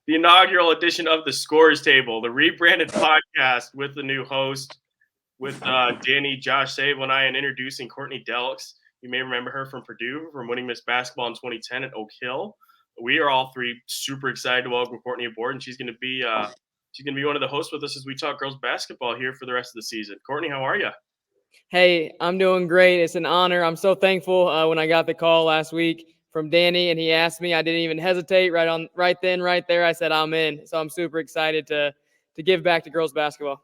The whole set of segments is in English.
the inaugural edition of the Scores Table, the rebranded podcast with the new host, with Danny, Josh Sable, and I, and introducing Courtney Delks. You may remember her from Purdue, from winning Miss Basketball in 2010 at Oak Hill. We are all three super excited to welcome Courtney aboard, and she's going to be one of the hosts with us as we talk girls basketball here for the rest of the season. Courtney, how are you? Hey, I'm doing great. It's an honor. I'm so thankful when I got the call last week from Danny and he asked me. I didn't even hesitate. Right there. I said I'm in. So I'm super excited to give back to girls basketball.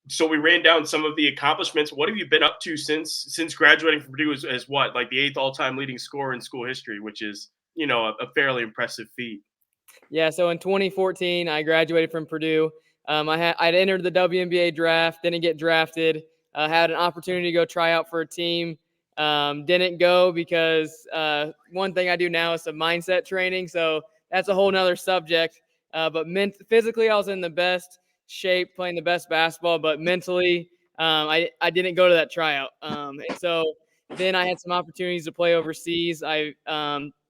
So we ran down some of the accomplishments. What have you been up to since graduating from Purdue as what, like the 8th all-time leading scorer in school history, which is, a fairly impressive feat. Yeah, so in 2014, I graduated from Purdue. I'd entered the WNBA draft, didn't get drafted, had an opportunity to go try out for a team. Didn't go because one thing I do now is some mindset training, so that's a whole nother subject. But physically, I was in the best shape, playing the best basketball, but mentally, I didn't go to that tryout. And so then I had some opportunities to play overseas. I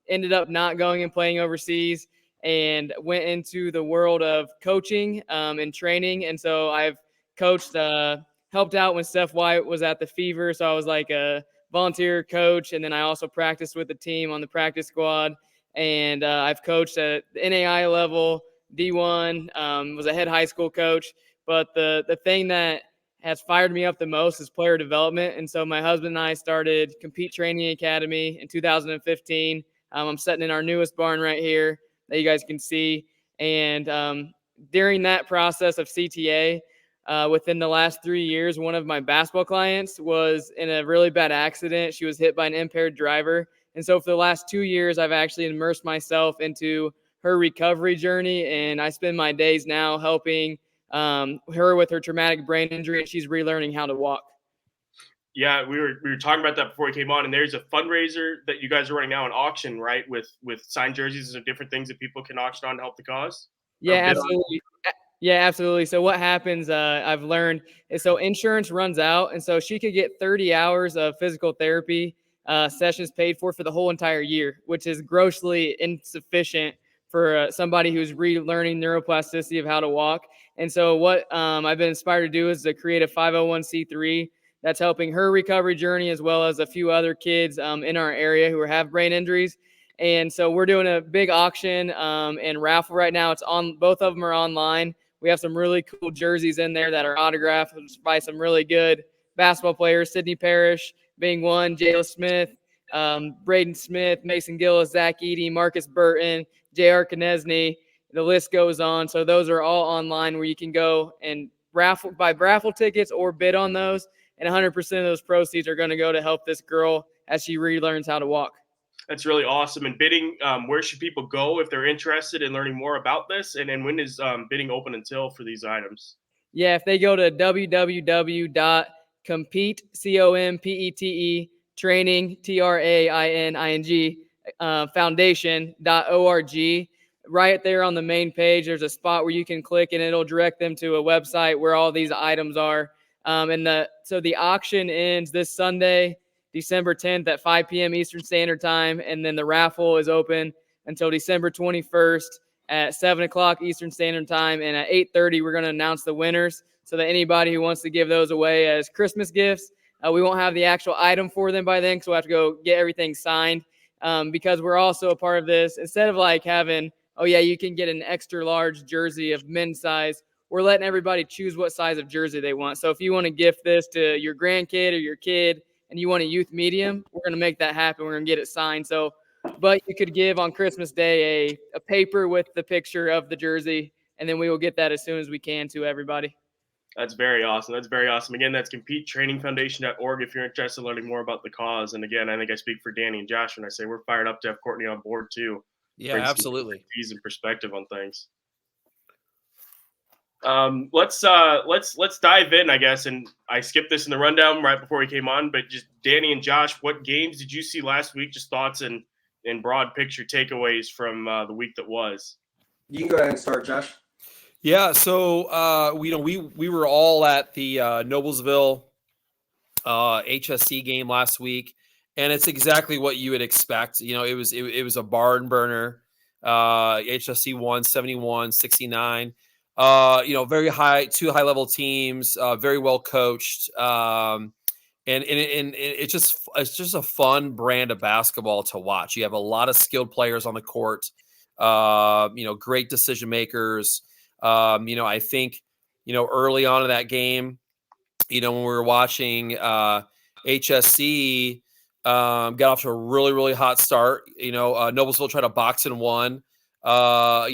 ended up not going and playing overseas and went into the world of coaching and training. And so I've coached, helped out when Steph White was at the Fever. So I was like a volunteer coach. And then I also practiced with the team on the practice squad. And I've coached at the NAI level, D1, was a head high school coach. But the thing that has fired me up the most is player development. And so my husband and I started Compete Training Academy in 2015. I'm sitting in our newest barn right here that you guys can see. And during that process of CTA, within the last 3 years, one of my basketball clients was in a really bad accident. She was hit by an impaired driver. And so for the last 2 years, I've actually immersed myself into her recovery journey. And I spend my days now helping her with her traumatic brain injury, and she's relearning how to walk. Yeah, we were talking about that before we came on, and there's a fundraiser that you guys are running now, an auction, right, with signed jerseys and different things that people can auction on to help the cause. Yeah, absolutely. Yeah, absolutely. So what happens, I've learned, is so insurance runs out, and so she could get 30 hours of physical therapy sessions paid for the whole entire year, which is grossly insufficient for somebody who's relearning neuroplasticity of how to walk. And so what I've been inspired to do is to create a 501c3 that's helping her recovery journey as well as a few other kids in our area who have brain injuries. And so we're doing a big auction and raffle right now. It's on, both of them are online. We have some really cool jerseys in there that are autographed by some really good basketball players. Sydney Parrish being one, Jayla Smith, Braden Smith, Mason Gillis, Zach Eady, Marcus Burton, J.R. Knesny. The list goes on. So those are all online where you can go and buy raffle tickets or bid on those. And 100% of those proceeds are going to go to help this girl as she relearns how to walk. That's really awesome. And bidding, where should people go if they're interested in learning more about this? And when is bidding open until for these items? Yeah, if they go to www.compete, C-O-M-P-E-T-E, training, T-R-A-I-N-I-N-G, foundation.org, right there on the main page, there's a spot where you can click and it'll direct them to a website where all these items are. So the auction ends this Sunday, December 10th at 5 p.m. Eastern Standard Time, and then the raffle is open until December 21st at 7 o'clock Eastern Standard Time, and at 8:30 we're going to announce the winners so that anybody who wants to give those away as Christmas gifts, we won't have the actual item for them by then, so we'll have to go get everything signed because we're also a part of this. Instead of like having, oh yeah, you can get an extra large jersey of men's size, we're letting everybody choose what size of jersey they want. So if you want to gift this to your grandkid or your kid and you want a youth medium, we're going to make that happen. We're going to get it signed. So, but you could give on Christmas Day a paper with the picture of the jersey, and then we will get that as soon as we can to everybody. That's very awesome. That's very awesome. Again, that's competetrainingfoundation.org if you're interested in learning more about the cause. And again, I think I speak for Danny and Josh when I say we're fired up to have Courtney on board too. Yeah, absolutely. Some perspective on things. Let's dive in, I guess. And I skipped this in the rundown right before we came on, but just Danny and Josh, what games did you see last week? Just thoughts and broad picture takeaways from the week that was. You can go ahead and start, Josh. Yeah, so we were all at the Noblesville HSC game last week, and it's exactly what you would expect. It was a barn burner. HSC won 71-69. Very high, two high level teams, very well coached. And it's just a fun brand of basketball to watch. You have a lot of skilled players on the court, great decision makers. I think, early on in that game, when we were watching HSC got off to a really, really hot start. Noblesville tried to box and one, Maya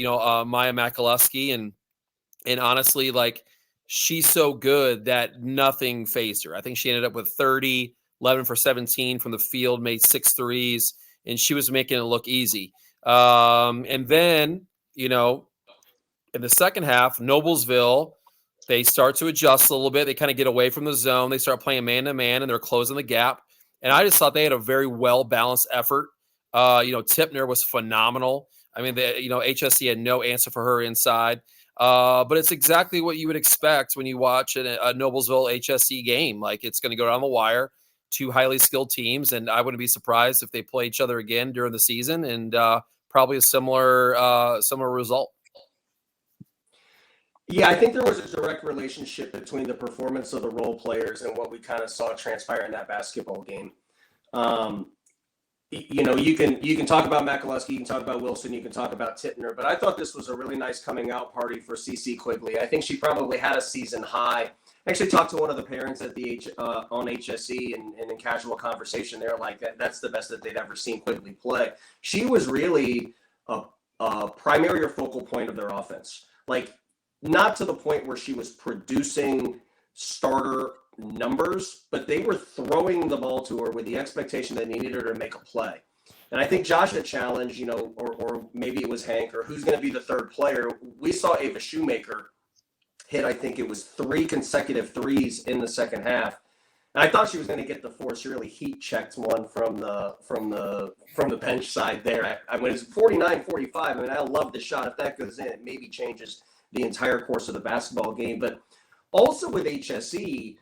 Makaluski, and honestly, like, she's so good that nothing phased her. I think she ended up with 30, 11 for 17 from the field, made 6 threes, and she was making it look easy. And then, in the second half, Noblesville, they start to adjust a little bit. They kind of get away from the zone. They start playing man-to-man, and they're closing the gap. And I just thought they had a very well-balanced effort. Tipner was phenomenal. I mean, HSC had no answer for her inside. But it's exactly what you would expect when you watch a Noblesville HSC game. Like, it's going to go down the wire, two highly skilled teams, and I wouldn't be surprised if they play each other again during the season, and probably a similar result. Yeah, I think there was a direct relationship between the performance of the role players and what we kind of saw transpire in that basketball game. You can talk about Makaluski, you can talk about Wilson, you can talk about Tipner, but I thought this was a really nice coming out party for CC Quigley. I think she probably had a season high. I actually talked to one of the parents at on HSE, and in casual conversation, they're like, that's the best that they'd ever seen Quigley play. She was really a primary or focal point of their offense. Like, not to the point where she was producing starter numbers, but they were throwing the ball to her with the expectation they needed her to make a play. And I think Josh had challenged, or maybe it was Hank, or who's going to be the third player. We saw Ava Shoemaker hit, I think it was 3 consecutive threes in the second half. And I thought she was going to get the 4. She really heat checked one from the bench side there. When it's 49-45, I mean, I love the shot. If that goes in, it maybe changes the entire course of the basketball game. But also with HSE,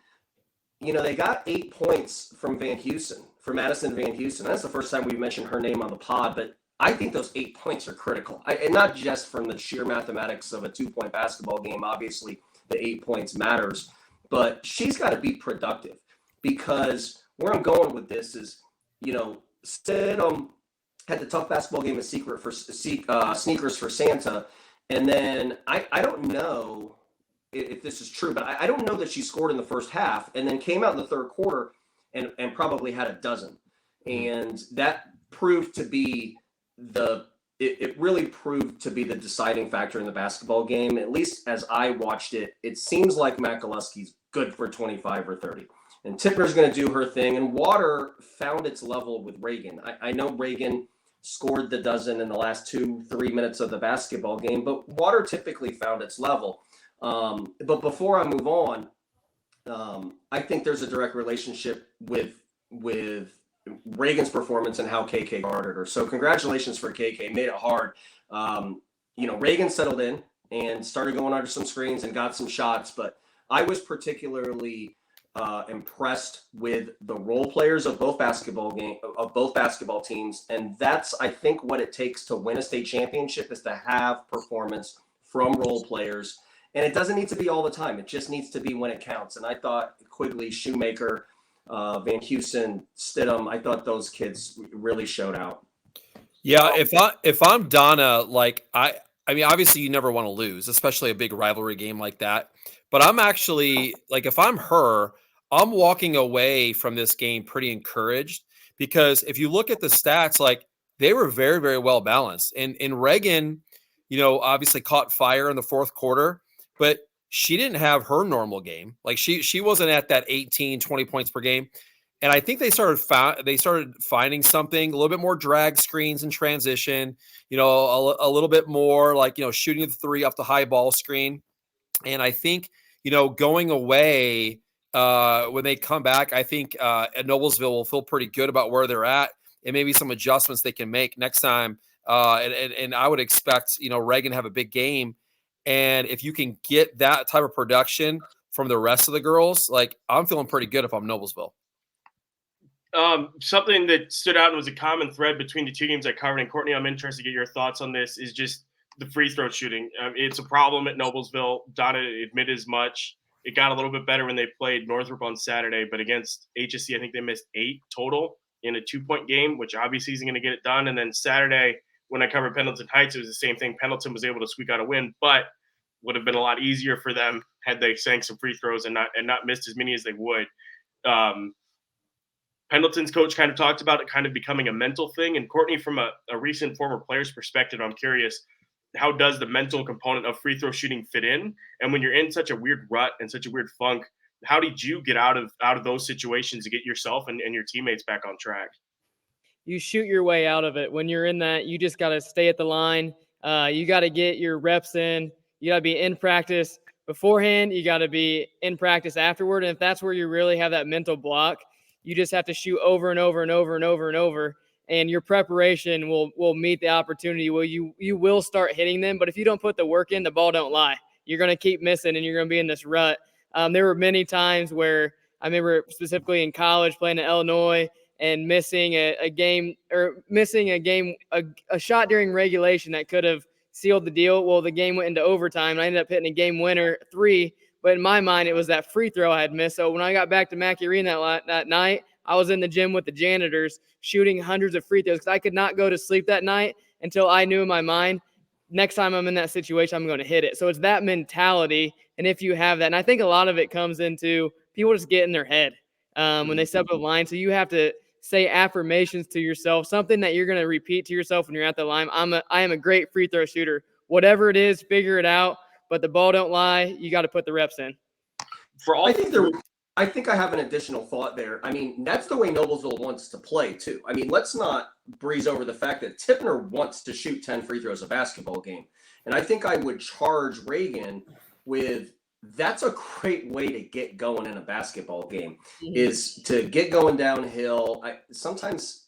they got 8 points from Madison Van Houston. That's the first time we've mentioned her name on the pod, but I think those 8 points are critical. And not just from the sheer mathematics of a 2-point basketball game. Obviously, the 8 points matters, but she's got to be productive, because where I'm going with this is, Stidham had the tough basketball game of Sneakers for Santa. And then I don't know if this is true, but I don't know that she scored in the first half and then came out in the third quarter and probably had a dozen. And that proved to be it really proved to be the deciding factor in the basketball game. At least as I watched it, it seems like Makaluski's good for 25 or 30. And Tipner's going to do her thing. And Water found its level with Reagan. I know Reagan scored the dozen in the last 2-3 minutes of the basketball game, but Water typically found its level. But before I move on, I think there's a direct relationship with Reagan's performance and how KK guarded her. So congratulations for KK, made it hard. Reagan settled in and started going under some screens and got some shots, but I was particularly impressed with the role players of both basketball teams, and that's, I think, what it takes to win a state championship, is to have performance from role players. And it doesn't need to be all the time. It just needs to be when it counts. And I thought Quigley, Shoemaker, Van Houston, Stidham, I thought those kids really showed out. Yeah, if I'm Donna, like, I mean, obviously you never want to lose, especially a big rivalry game like that. But I'm actually, like, if I'm her, I'm walking away from this game pretty encouraged, because if you look at the stats, like, they were very, very well balanced. And Reagan, obviously caught fire in the fourth quarter, but she didn't have her normal game. Like, she wasn't at that 18, 20 points per game. And I think they started finding something, a little bit more drag screens and transition, a little bit more like, shooting the 3 off the high ball screen. And I think, going away, when they come back, I think at Noblesville will feel pretty good about where they're at, and maybe some adjustments they can make next time. And I would expect, Reagan to have a big game. And if you can get that type of production from the rest of the girls, like, I'm feeling pretty good if I'm Noblesville. Something that stood out and was a common thread between the two games I covered, and Courtney, I'm interested to get your thoughts on this, is just the free throw shooting. It's a problem at Noblesville. Donna admitted as much. It got a little bit better when they played Northrop on Saturday, but against HSC, I think they missed 8 total in a 2-point game, which obviously isn't going to get it done. And then Saturday, when I covered Pendleton Heights, it was the same thing. Pendleton was able to squeak out a win, but would have been a lot easier for them had they sank some free throws and not missed as many as they would. Pendleton's coach kind of talked about it kind of becoming a mental thing. And Courtney, from a recent former player's perspective, I'm curious, how does the mental component of free throw shooting fit in? And when you're in such a weird rut and such a weird funk, how did you get out of those situations to get yourself and your teammates back on track? You shoot your way out of it. When you're in that, you just got to stay at the line. You got to get your reps in. You got to be in practice beforehand. You got to be in practice afterward. And if that's where you really have that mental block, you just have to shoot over and over and over and over and over. And your preparation will meet the opportunity where you will start hitting them. But if you don't put the work in, the ball don't lie. You're going to keep missing and you're going to be in this rut. There were many times where I remember specifically in college playing in Illinois and missing a shot during regulation that could have sealed the deal. Well, the game went into overtime and I ended up hitting a game winner 3. But in my mind, it was that free throw I had missed. So when I got back to Mackey Arena that night, I was in the gym with the janitors shooting hundreds of free throws because I could not go to sleep that night until I knew in my mind, next time I'm in that situation, I'm going to hit it. So it's that mentality. And if you have that, and I think a lot of it comes into people just get in their head when they step up the line. So you have to say affirmations to yourself, something that you're going to repeat to yourself when you're at the line. I am a great free throw shooter. Whatever it is, figure it out. But the ball don't lie. You got to put the reps in. I think I have an additional thought there. I mean, that's the way Noblesville wants to play too. I mean, let's not breeze over the fact that Tippner wants to shoot 10 free throws a basketball game. And I think I would charge Reagan with that's a great way to get going in a basketball game is to get going downhill. Sometimes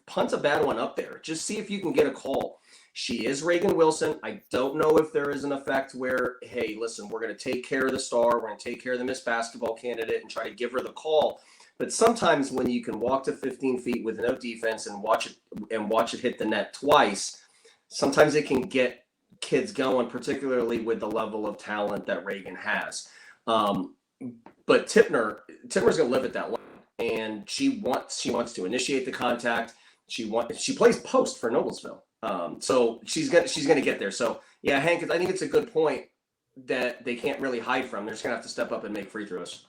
punt a bad one up there. Just see if you can get a call. She is Reagan Wilson. I don't know if there is an effect where, hey, listen, we're going to take care of the star. We're going to take care of the Miss Basketball candidate and try to give her the call. But sometimes when you can walk to 15 feet with no defense and watch it hit the net twice, sometimes it can get kids going, particularly with the level of talent that Reagan has. But Tippner's going to live at that line, and she wants to initiate the contact. She plays post for Noblesville. So she's gonna get there. So yeah, Hank, I think it's a good point that they can't really hide from. They're just gonna have to step up and make free throws.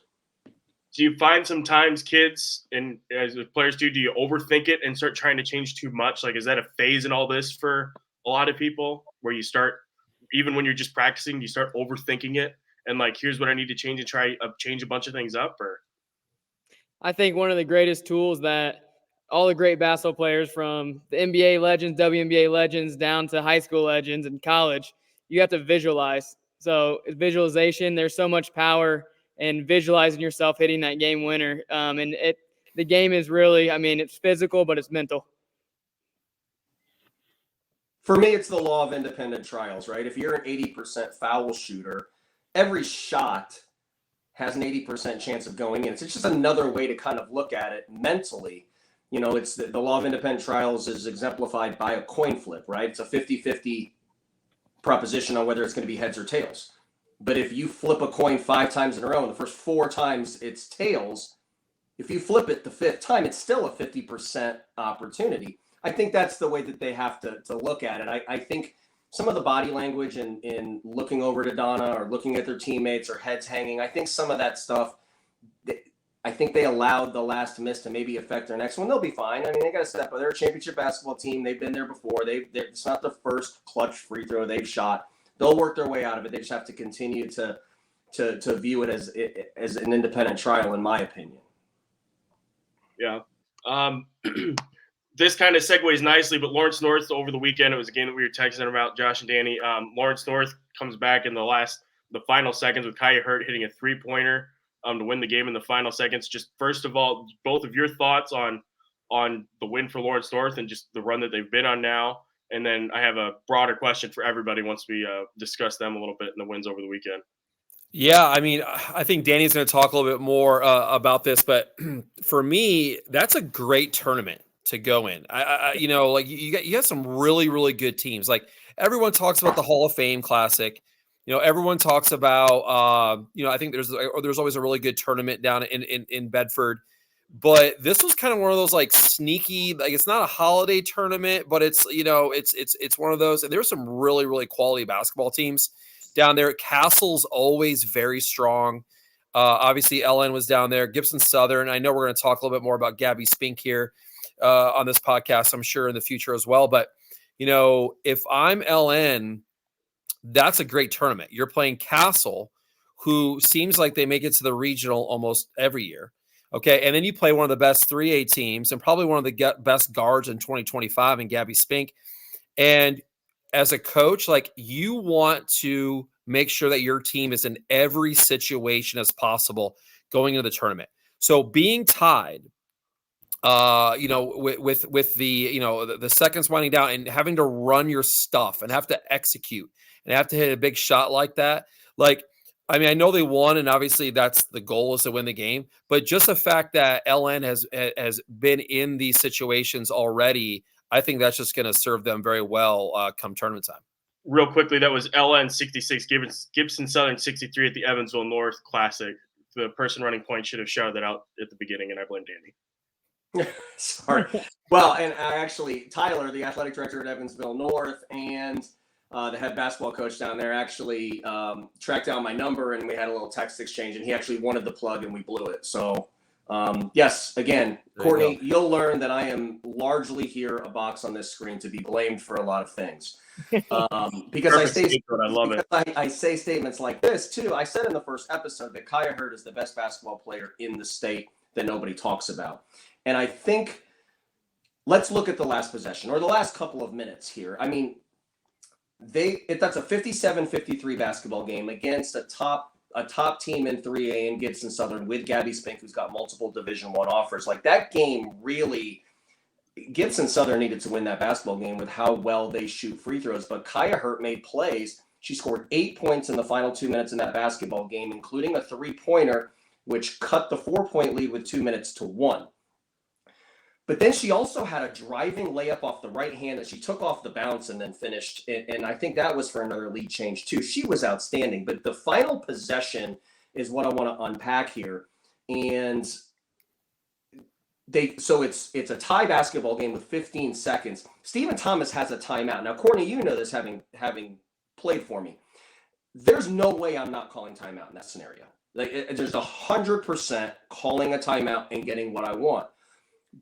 Do you find sometimes kids and as players do you overthink it and start trying to change too much? Like, is that a phase in all this for a lot of people where you start, even when you're just practicing, you start overthinking it and like, here's what I need to change and try change a bunch of things up? Or I think one of the greatest tools that all the great basketball players from the NBA legends, WNBA legends, down to high school legends and college, you have to visualize. So visualization, there's so much power in visualizing yourself hitting that game winner. The game is really, it's physical, but it's mental. For me, it's the law of independent trials, right? If you're an 80% foul shooter, every shot has an 80% chance of going in. It's just another way to kind of look at it mentally. You know, it's the law of independent trials is exemplified by a coin flip, right? It's a 50-50 proposition on whether it's going to be heads or tails. But if you flip a coin 5 times in a row, and the first 4 times it's tails, if you flip it the 5th time, it's still a 50% opportunity. I think that's the way that they have to look at it. I think some of the body language in looking over to Donna or looking at their teammates or heads hanging, I think some of that stuff, I think they allowed the last miss to maybe affect their next one. They'll be fine. I mean, they got to step up. They're a championship basketball team. They've been there before. It's not the first clutch free throw they've shot. They'll work their way out of it. They just have to continue to view it as an independent trial, in my opinion. Yeah. This kind of segues nicely, but Lawrence North over the weekend, it was a game that we were texting about, Josh and Danny. Lawrence North comes back in the final seconds with Kaya Hurt hitting a 3-pointer to win the game in the final seconds. Just first of all, both of your thoughts on the win for Lawrence North and just the run that they've been on now. And then I have a broader question for everybody once we discuss them a little bit in the wins over the weekend. Yeah, I mean, I think Danny's going to talk a little bit more about this, but for me, that's a great tournament to go in. Like you got some really, really good teams. Like everyone talks about the Hall of Fame Classic. Everyone talks about. I think there's always a really good tournament down in Bedford, but this was kind of one of those like sneaky. Like it's not a holiday tournament, but it's one of those. And there's some really, really quality basketball teams down there. Castle's always very strong. Obviously, LN was down there. Gibson Southern. I know we're going to talk a little bit more about Gabby Spink here on this podcast, I'm sure, in the future as well. But, if I'm LN, that's a great tournament. You're playing Castle, who seems like they make it to the regional almost every year. Okay. And then you play one of the best 3A teams and probably one of the best guards in 2025 in Gabby Spink. And as a coach, like you want to make sure that your team is in every situation as possible going into the tournament. So being tied, with the seconds winding down and having to run your stuff and have to execute and have to hit a big shot like that. Like, I mean, I know they won, and obviously that's the goal is to win the game. But just the fact that LN has been in these situations already, I think that's just going to serve them very well come tournament time. Real quickly, that was LN 66, Gibson Southern 63 at the Evansville North Classic. The person running point should have shouted that out at the beginning, and I blame Danny. Sorry. Well, and actually, Tyler, the athletic director at Evansville North, and the head basketball coach down there actually tracked down my number, and we had a little text exchange, and he actually wanted the plug, and we blew it. So, yes, again, Courtney, you'll learn that I am largely here a box on this screen to be blamed for a lot of things. Because I say statements like this, too. I said in the first episode that Kaya Hurt is the best basketball player in the state that nobody talks about. And I think let's look at the last possession or the last couple of minutes here. I mean, that's a 57-53 basketball game against a top team in 3A in Gibson Southern with Gabby Spink, who's got multiple Division I offers. Like that game really, Gibson Southern needed to win that basketball game with how well they shoot free throws. But Kaya Hurt made plays. She scored 8 points in the final 2 minutes in that basketball game, including a 3-pointer, which cut the 4-point lead with 2 minutes to 1. But then she also had a driving layup off the right hand that she took off the bounce and then finished. And I think that was for another lead change too. She was outstanding. But the final possession is what I want to unpack here. And it's a tie basketball game with 15 seconds. Stephen Thomas has a timeout. Now, Courtney, you know this having played for me. There's no way I'm not calling timeout in that scenario. Like there's 100% calling a timeout and getting what I want.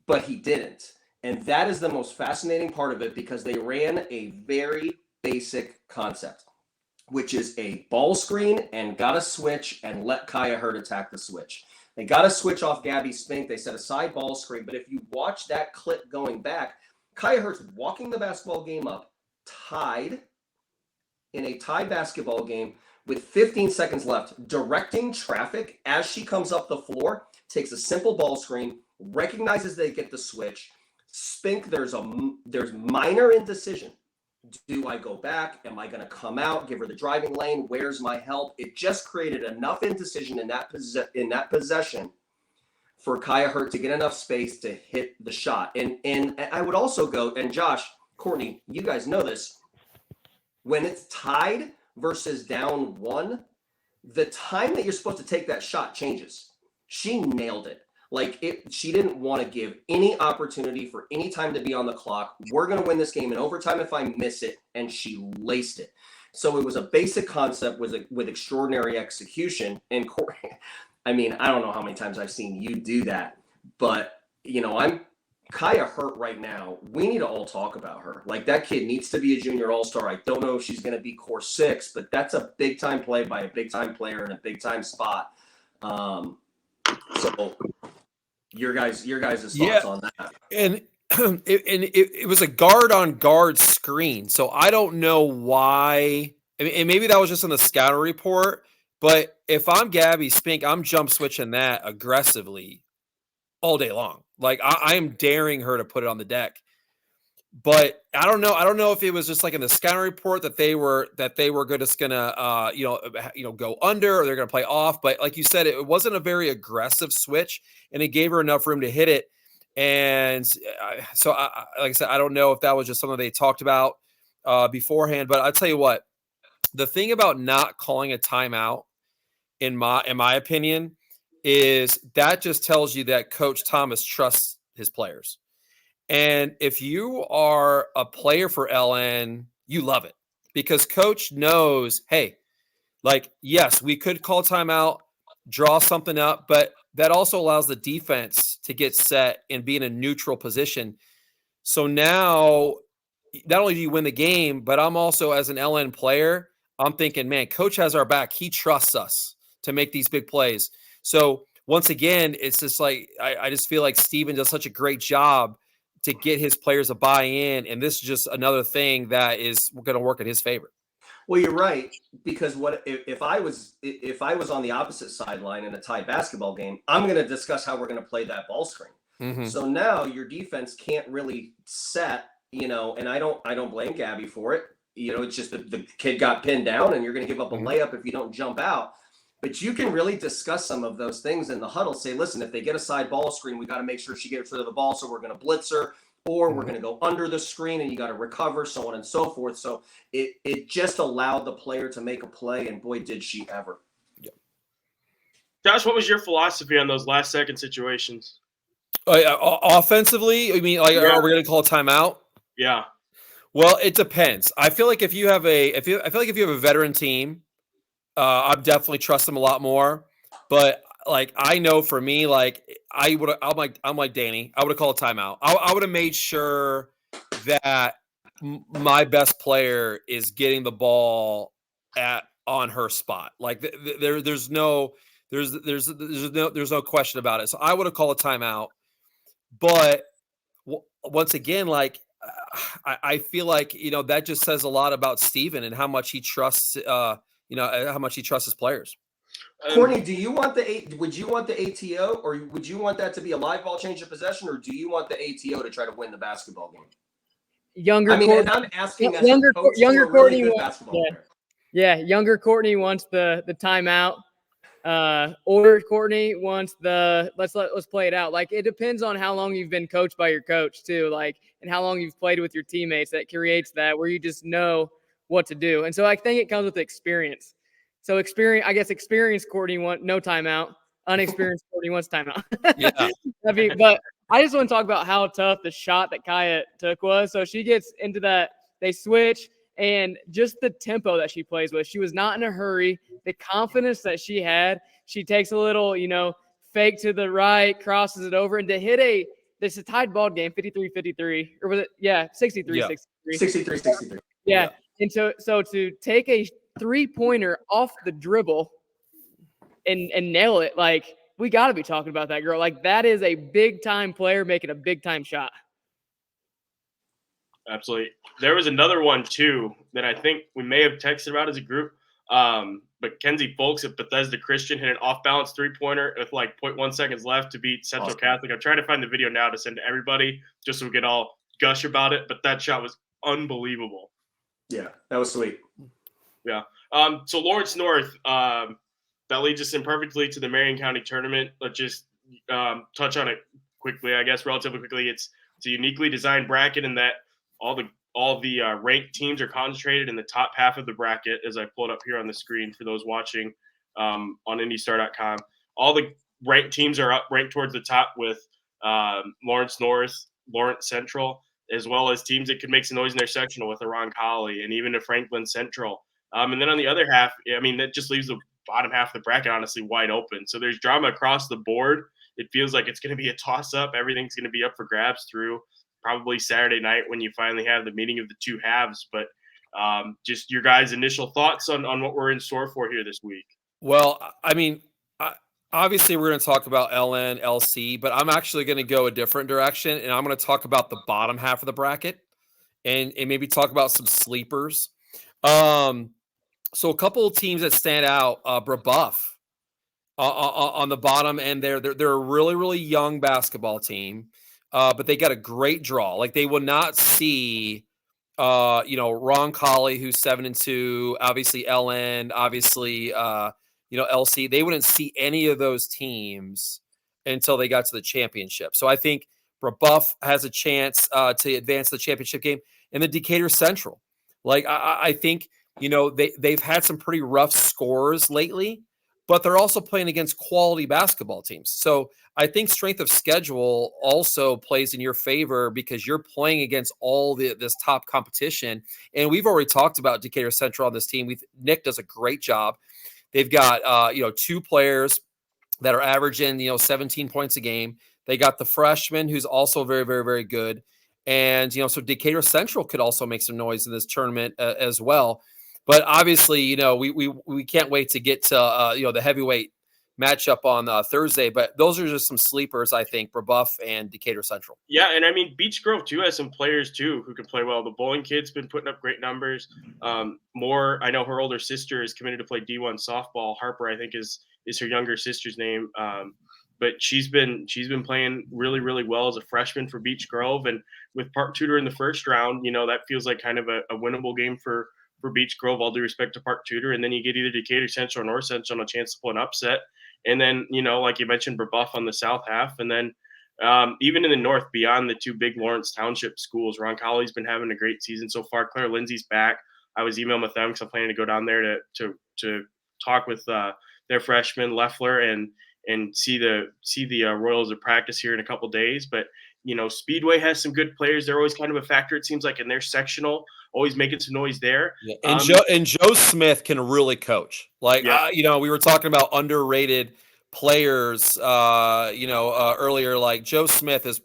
But he didn't. And that is the most fascinating part of it because they ran a very basic concept, which is a ball screen and got a switch and let Kaya Hurt attack the switch. They got a switch off Gabby Spink. They set a side ball screen. But if you watch that clip going back, Kaya Hurt's walking the basketball game up, tied in a tied basketball game with 15 seconds left, directing traffic as she comes up the floor, takes a simple ball screen, recognizes they get the switch. Spink, there's minor indecision. Do I go back? Am I going to come out, give her the driving lane? Where's my help? It just created enough indecision in that possession for Kaya Hurt to get enough space to hit the shot. And I would also go, and Josh, Courtney, you guys know this, when it's tied versus down 1, the time that you're supposed to take that shot changes. She nailed it. She didn't want to give any opportunity for any time to be on the clock. We're going to win this game in overtime if I miss it, and she laced it. So it was a basic concept with extraordinary execution. And I mean, I don't know how many times I've seen you do that, but I'm Kaya Hurt right now. We need to all talk about her. Like that kid needs to be a junior all-star. I don't know if she's going to be core 6, but that's a big time play by a big time player in a big time spot. So your guys' thoughts on that? And it was a guard on guard screen. So I don't know why. I mean, and maybe that was just in the scouting report, but if I'm Gabby Spink, I'm jump switching that aggressively all day long. Like I am daring her to put it on the deck. But I don't know. I don't know if it was just like in the scouting report that they were just gonna go under, or they're gonna play off. But like you said, it wasn't a very aggressive switch, and it gave her enough room to hit it. And like I said, I don't know if that was just something they talked about beforehand. But I'll tell you what, the thing about not calling a timeout, in my opinion, is that just tells you that Coach Thomas trusts his players. And if you are a player for LN, you love it because Coach knows, hey, like, yes, we could call timeout, draw something up, but that also allows the defense to get set and be in a neutral position. So now, not only do you win the game, but I'm also, as an LN player, I'm thinking, man, Coach has our back. He trusts us to make these big plays. So once again, it's just like I just feel like Steven does such a great job to get his players to buy in, and this is just another thing that is going to work in his favor. Well, you're right, because what if I was on the opposite sideline in a tied basketball game, I'm going to discuss how we're going to play that ball screen. Mm-hmm. So now your defense can't really set, and I don't blame Gabby for it. It's just the kid got pinned down, and you're going to give up a layup if you don't jump out. But you can really discuss some of those things in the huddle. Say, listen, if they get a side ball screen, we got to make sure she gets rid of the ball. So we're going to blitz her, or we're going to go under the screen and you got to recover, so on and so forth. So it just allowed the player to make a play, and boy, did she ever. Yeah. Josh, what was your philosophy on those last second situations? Offensively, I mean, like, are we going to call a timeout? Yeah. Well, it depends. I feel like if you have a veteran team, I'd definitely trust them a lot more. But like, I know for me, like, I'm like Danny. I would have called a timeout. I would have made sure that my best player is getting the ball on her spot. Like, there's no question about it. So I would have called a timeout. But once again, like, I feel like, that just says a lot about Steven and how much he trusts, how much he trusts his players. Courtney, would you want the ATO, or would you want that to be a live ball change of possession, or do you want the ATO to try to win the basketball game? Courtney, I'm asking as younger a coach younger to a really Courtney good wants, basketball player. Yeah, younger Courtney wants the timeout. Older Courtney wants the let's play it out. Like, it depends on how long you've been coached by your coach too, like, and how long you've played with your teammates. That creates that where you just know what to do. And so I think it comes with experience. So experienced Courtney wants no timeout. Unexperienced Courtney wants timeout. Yeah. But I just want to talk about how tough the shot that Kaya took was. So she gets into that, they switch, and just the tempo that she plays with. She was not in a hurry. The confidence that she had, she takes a little, fake to the right, crosses it over, and to hit this is a tied ball game, 53-53, or was it? Yeah, 63-63. 63-63. Yeah. And so to take a 3-pointer off the dribble and nail it, like, we got to be talking about that girl. Like, that is a big time player making a big time shot. Absolutely. There was another one too that I think we may have texted about as a group. But Kenzie Folks at Bethesda Christian hit an off-balance 3-pointer with like 0.1 seconds left to beat Central Catholic. I'm trying to find the video now to send to everybody just so we can all gush about it. But that shot was unbelievable. Yeah, that was sweet. Yeah. So Lawrence North, that leads us in perfectly to the Marion County tournament. Let's just touch on it quickly, I guess, relatively quickly. It's a uniquely designed bracket in that all the ranked teams are concentrated in the top half of the bracket, as I pulled up here on the screen for those watching on IndyStar.com. All the ranked teams are ranked towards the top with Lawrence North, Lawrence Central, as well as teams that could make some noise in their sectional with Iran Colley and even a Franklin Central. And then on the other half, I mean, that just leaves the bottom half of the bracket honestly wide open. So there's drama across the board. It feels like it's going to be a toss-up. Everything's going to be up for grabs through probably Saturday night when you finally have the meeting of the two halves. But just your guys' initial thoughts on what we're in store for here this week. Well, I mean, obviously we're going to talk about LN, LC, but I'm actually going to go a different direction, and I'm going to talk about the bottom half of the bracket and maybe talk about some sleepers. So a couple of teams that stand out, Brebeuf on the bottom end there. They're a really, really young basketball team. but they got a great draw. Like they will not see, Ron Colley, who's 7-2, obviously LN, obviously, LC. They wouldn't see any of those teams until they got to the championship. So I think Brebeuf has a chance to advance the championship game, and the Decatur Central. Like I think they've had some pretty rough scores lately, but they're also playing against quality basketball teams. So I think strength of schedule also plays in your favor because you're playing against all this top competition. And we've already talked about Decatur Central on this team. Nick does a great job. They've got 2 players that are averaging 17 points a game. They got the freshman who's also very, very, very good. And so Decatur Central could also make some noise in this tournament as well. But obviously, we can't wait to get to the heavyweight matchup on Thursday. But those are just some sleepers, I think, Brebeuf and Decatur Central. Yeah, and I mean Beech Grove too has some players too who can play well. The bowling kid's been putting up great numbers. I know her older sister is committed to play D1 softball. Harper, I think, is her younger sister's name. But she's been playing really, really well as a freshman for Beech Grove, and with Park Tudor in the first round, that feels like kind of a winnable game for Beech Grove. All due respect to Park Tudor, and then you get either Decatur Central or North Central on a chance to pull an upset, and then like you mentioned, Brebeuf on the south half, and then even in the north, beyond the 2 big Lawrence Township schools, Ron Colley's been having a great season so far. Claire Lindsay's back. I was emailing with them because I'm planning to go down there to talk with their freshman Leffler and see the Royals at practice here in a couple days. But Speedway has some good players. They're always kind of a factor, it seems like, in their sectional, always making some noise there. Yeah. And Joe Smith can really coach. Like we were talking about underrated players earlier. Like Joe Smith is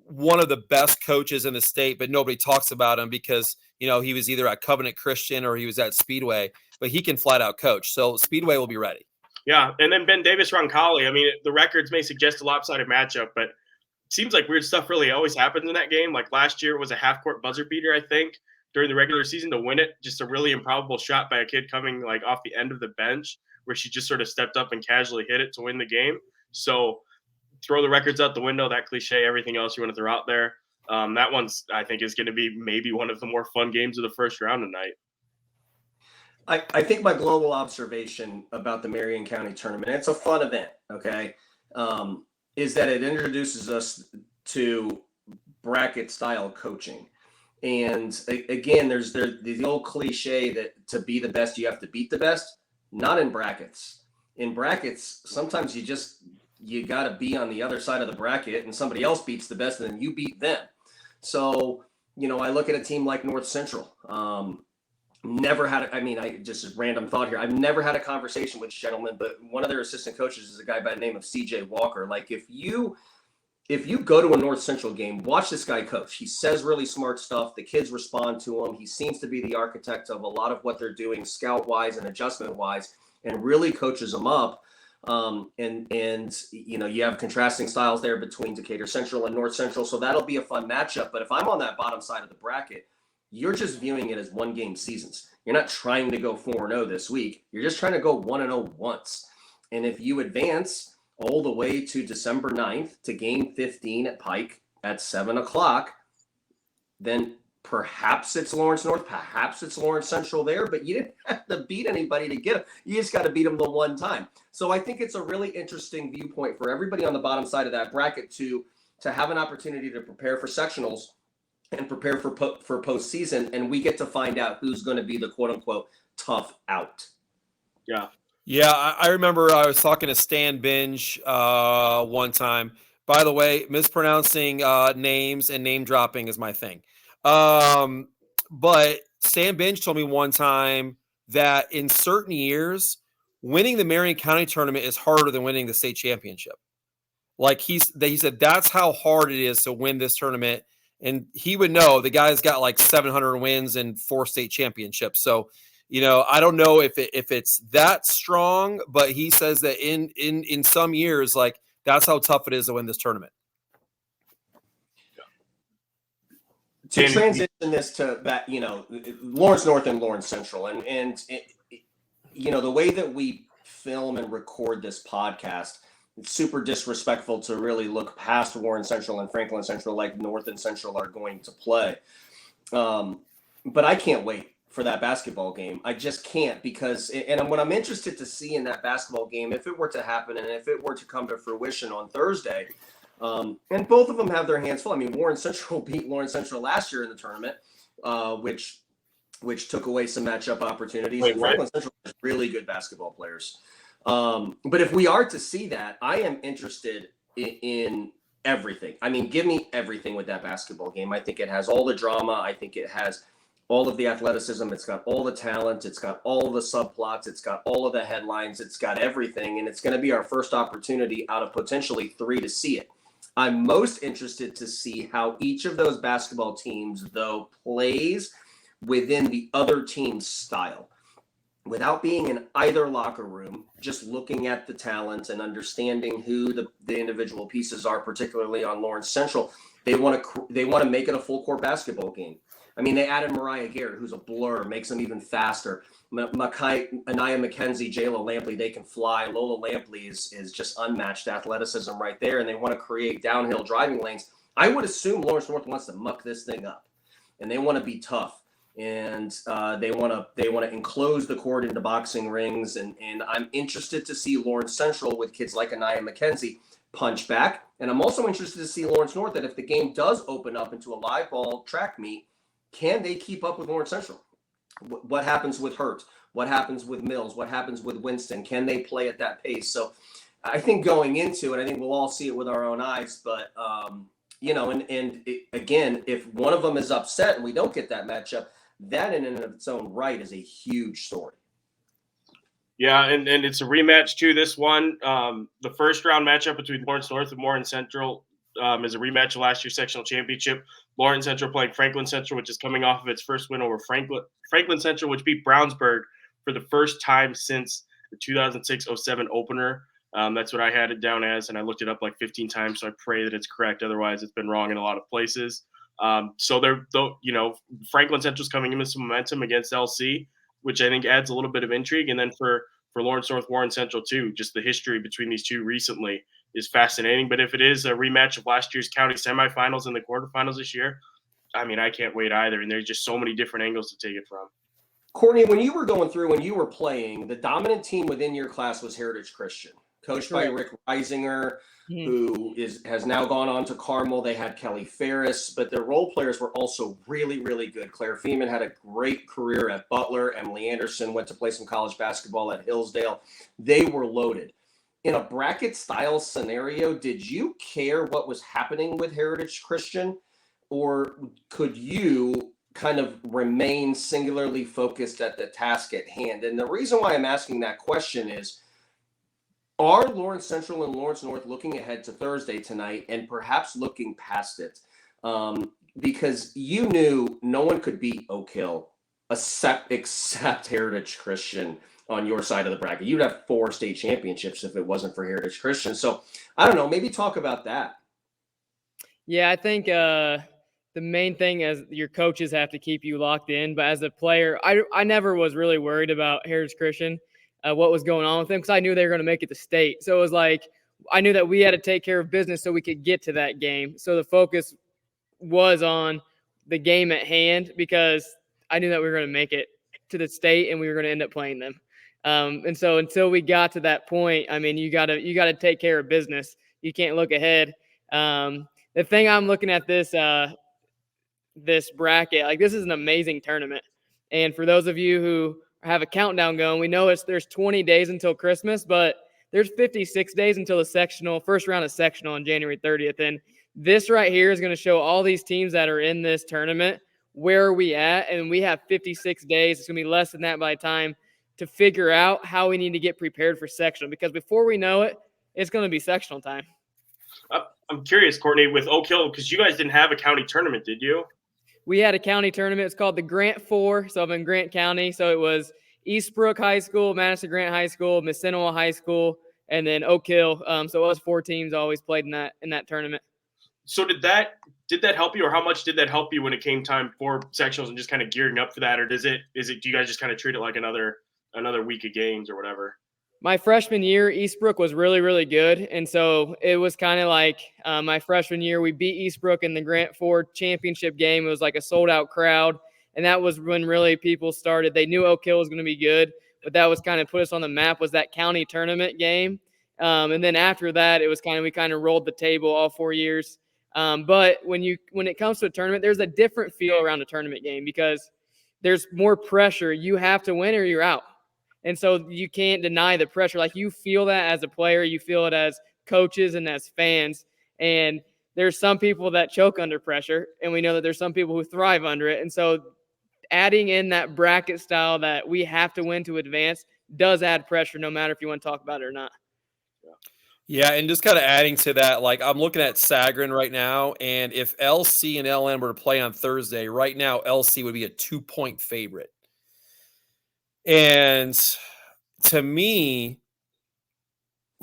one of the best coaches in the state, but nobody talks about him because he was either at Covenant Christian or he was at Speedway, but he can flat out coach. So Speedway will be ready. Yeah, and then Ben Davis, Roncalli. I mean, the records may suggest a lopsided matchup, but it seems like weird stuff really always happens in that game. Like last year, it was a half-court buzzer beater, I think, during the regular season to win it. Just a really improbable shot by a kid coming like off the end of the bench where she just sort of stepped up and casually hit it to win the game. So throw the records out the window, that cliche, everything else you want to throw out there. That one's, I think, is going to be maybe one of the more fun games of the first round tonight. I think my global observation about the Marion County tournament, it's a fun event, okay, is that it introduces us to bracket-style coaching. And again, there's the old cliche that to be the best, you have to beat the best. Not in brackets. In brackets, sometimes you got to be on the other side of the bracket and somebody else beats the best and then you beat them. So, I look at a team like North Central. Just a random thought here. I've never had a conversation with gentlemen, but one of their assistant coaches is a guy by the name of CJ Walker. Like if you go to a North Central game, watch this guy coach. He says really smart stuff. The kids respond to him. He seems to be the architect of a lot of what they're doing scout-wise and adjustment-wise and really coaches them up. You have contrasting styles there between Decatur Central and North Central. So that'll be a fun matchup. But if I'm on that bottom side of the bracket, you're just viewing it as 1-game seasons. You're not trying to go 4-0 this week. You're just trying to go 1-0 once. And if you advance all the way to December 9th to game 15 at Pike at 7:00, then perhaps it's Lawrence North, perhaps it's Lawrence Central there, but you didn't have to beat anybody to get them. You just got to beat them the one time. So I think it's a really interesting viewpoint for everybody on the bottom side of that bracket to have an opportunity to prepare for sectionals and prepare for postseason, and we get to find out who's going to be the quote-unquote tough out. Yeah. Yeah, I remember I was talking to Stan Binge one time. By the way, mispronouncing names and name dropping is my thing. But Stan Binge told me one time that in certain years, winning the Marion County tournament is harder than winning the state championship. Like he said, that's how hard it is to win this tournament. And he would know the guy's got like 700 wins and 4 state championships. So, I don't know if it's that strong, but he says that in some years, like that's how tough it is to win this tournament. To transition this to that, Lawrence North and Lawrence Central, and the way that we film and record this podcast it's super disrespectful to really look past Warren Central and Franklin Central like North and Central are going to play. But I can't wait for that basketball game. I just can't, because and what I'm interested to see in that basketball game, if it were to happen and if it were to come to fruition on Thursday, and both of them have their hands full. I mean, Warren Central beat Lawrence Central last year in the tournament, which took away some matchup opportunities. And Franklin Central has really good basketball players. But if we are to see that, I am interested in everything. I mean, give me everything with that basketball game. I think it has all the drama. I think it has all of the athleticism. It's got all the talent. It's got all of the subplots. It's got all of the headlines. It's got everything. And it's going to be our first opportunity out of potentially 3 to see it. I'm most interested to see how each of those basketball teams, though, plays within the other team's style. Without being in either locker room, just looking at the talent and understanding who the individual pieces are, particularly on Lawrence Central, they want to make it a full court basketball game. I mean, they added Mariah Garrett, who's a blur, makes them even faster. Anaya McKenzie, Jayla Lampley, they can fly. Lola Lampley is just unmatched athleticism right there, and they want to create downhill driving lanes. I would assume Lawrence North wants to muck this thing up, and they want to be tough. And they want to enclose the court into boxing rings, and I'm interested to see Lawrence Central with kids like Anaya McKenzie punch back, and I'm also interested to see Lawrence North that if the game does open up into a live ball track meet, can they keep up with Lawrence Central? What happens with Hurt? What happens with Mills? What happens with Winston? Can they play at that pace? So I think going into it, I think we'll all see it with our own eyes, but again, if one of them is upset and we don't get that matchup, that in and of its own right is a huge story. Yeah, and it's a rematch too. This one, the first round matchup between Lawrence North and Warren Central is a rematch of last year's sectional championship. Lawrence Central playing Franklin Central, which is coming off of its first win over Franklin Central, which beat Brownsburg for the first time since the 2006-07 opener. That's what I had it down as, and I looked it up like 15 times, so I pray that it's correct. Otherwise, it's been wrong in a lot of places. So Franklin Central's coming in with some momentum against LC, which I think adds a little bit of intrigue. And then for Lawrence North, Warren Central too, just the history between these two recently is fascinating. But if it is a rematch of last year's county semifinals and the quarterfinals this year, I mean, I can't wait either. And there's just so many different angles to take it from. Courtney, when you were going through, when you were playing, the dominant team within your class was Heritage Christian, coached by Rick Reisinger, who has now gone on to Carmel. They had Kelly Ferris, but their role players were also really, really good. Claire Feeman had a great career at Butler. Emily Anderson went to play some college basketball at Hillsdale. They were loaded. In a bracket-style scenario, did you care what was happening with Heritage Christian, or could you kind of remain singularly focused at the task at hand? And the reason why I'm asking that question is, are Lawrence Central and Lawrence North looking ahead to Thursday tonight and perhaps looking past it? Because you knew no one could beat Oak Hill except Heritage Christian on your side of the bracket. You'd have 4 state championships if it wasn't for Heritage Christian. So I don't know, maybe talk about that. Yeah, I think the main thing is your coaches have to keep you locked in. But as a player, I never was really worried about Heritage Christian. What was going on with them, because I knew they were going to make it to state. So it was like I knew that we had to take care of business so we could get to that game. So the focus was on the game at hand, because I knew that we were going to make it to the state and we were going to end up playing them. And so until we got to that point, I mean, you got to take care of business. You can't look ahead. The thing I'm looking at this bracket, like, this is an amazing tournament. And for those of you who have a countdown going, we know there's 20 days until Christmas, but there's 56 days until the first round of sectional on January 30th. And this right here is going to show all these teams that are in this tournament, where are we at? And we have 56 days. It's going to be less than that by the time to figure out how we need to get prepared for sectional, because before we know it, it's going to be sectional time. I'm curious, Courtney, with Oak Hill, because you guys didn't have a county tournament, did you? We had a county tournament. It's called the Grant 4. So I'm in Grant County. So it was Eastbrook High School, Madison Grant High School, Mississinewa High School, and then Oak Hill. So it was 4 teams always played in that tournament. So did that help you, or how much did that help you when it came time for sectionals and just kind of gearing up for that, or do you guys just kind of treat it like another week of games or whatever? My freshman year, Eastbrook was really, really good. And so it was kind of like my freshman year, we beat Eastbrook in the Grant Ford championship game. It was like a sold-out crowd. And that was when really people started. They knew Oak Hill was going to be good, but that was kind of put us on the map was that county tournament game. And then after that, it was we kind of rolled the table all 4 years. But when it comes to a tournament, there's a different feel around a tournament game because there's more pressure. You have to win or you're out. And so you can't deny the pressure. Like you feel that as a player, you feel it as coaches and as fans. And there's some people that choke under pressure, and we know that there's some people who thrive under it. And so adding in that bracket style that we have to win to advance does add pressure, no matter if you want to talk about it or not. Yeah, and just kind of adding to that, like I'm looking at Sagarin right now, and if LC and LN were to play on Thursday, right now LC would be a 2-point favorite. And to me,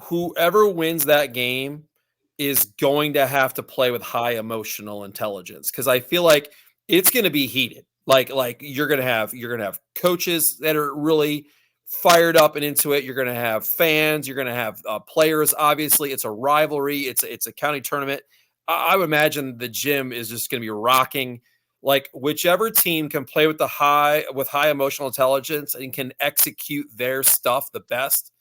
whoever wins that game is going to have to play with high emotional intelligence because I feel like it's going to be heated. Like you're going to have coaches that are really fired up and into it. You're going to have fans. You're going to have players. Obviously, it's a rivalry. It's a county tournament. I would imagine the gym is just going to be rocking. Like whichever team can play with high emotional intelligence and can execute their stuff the best,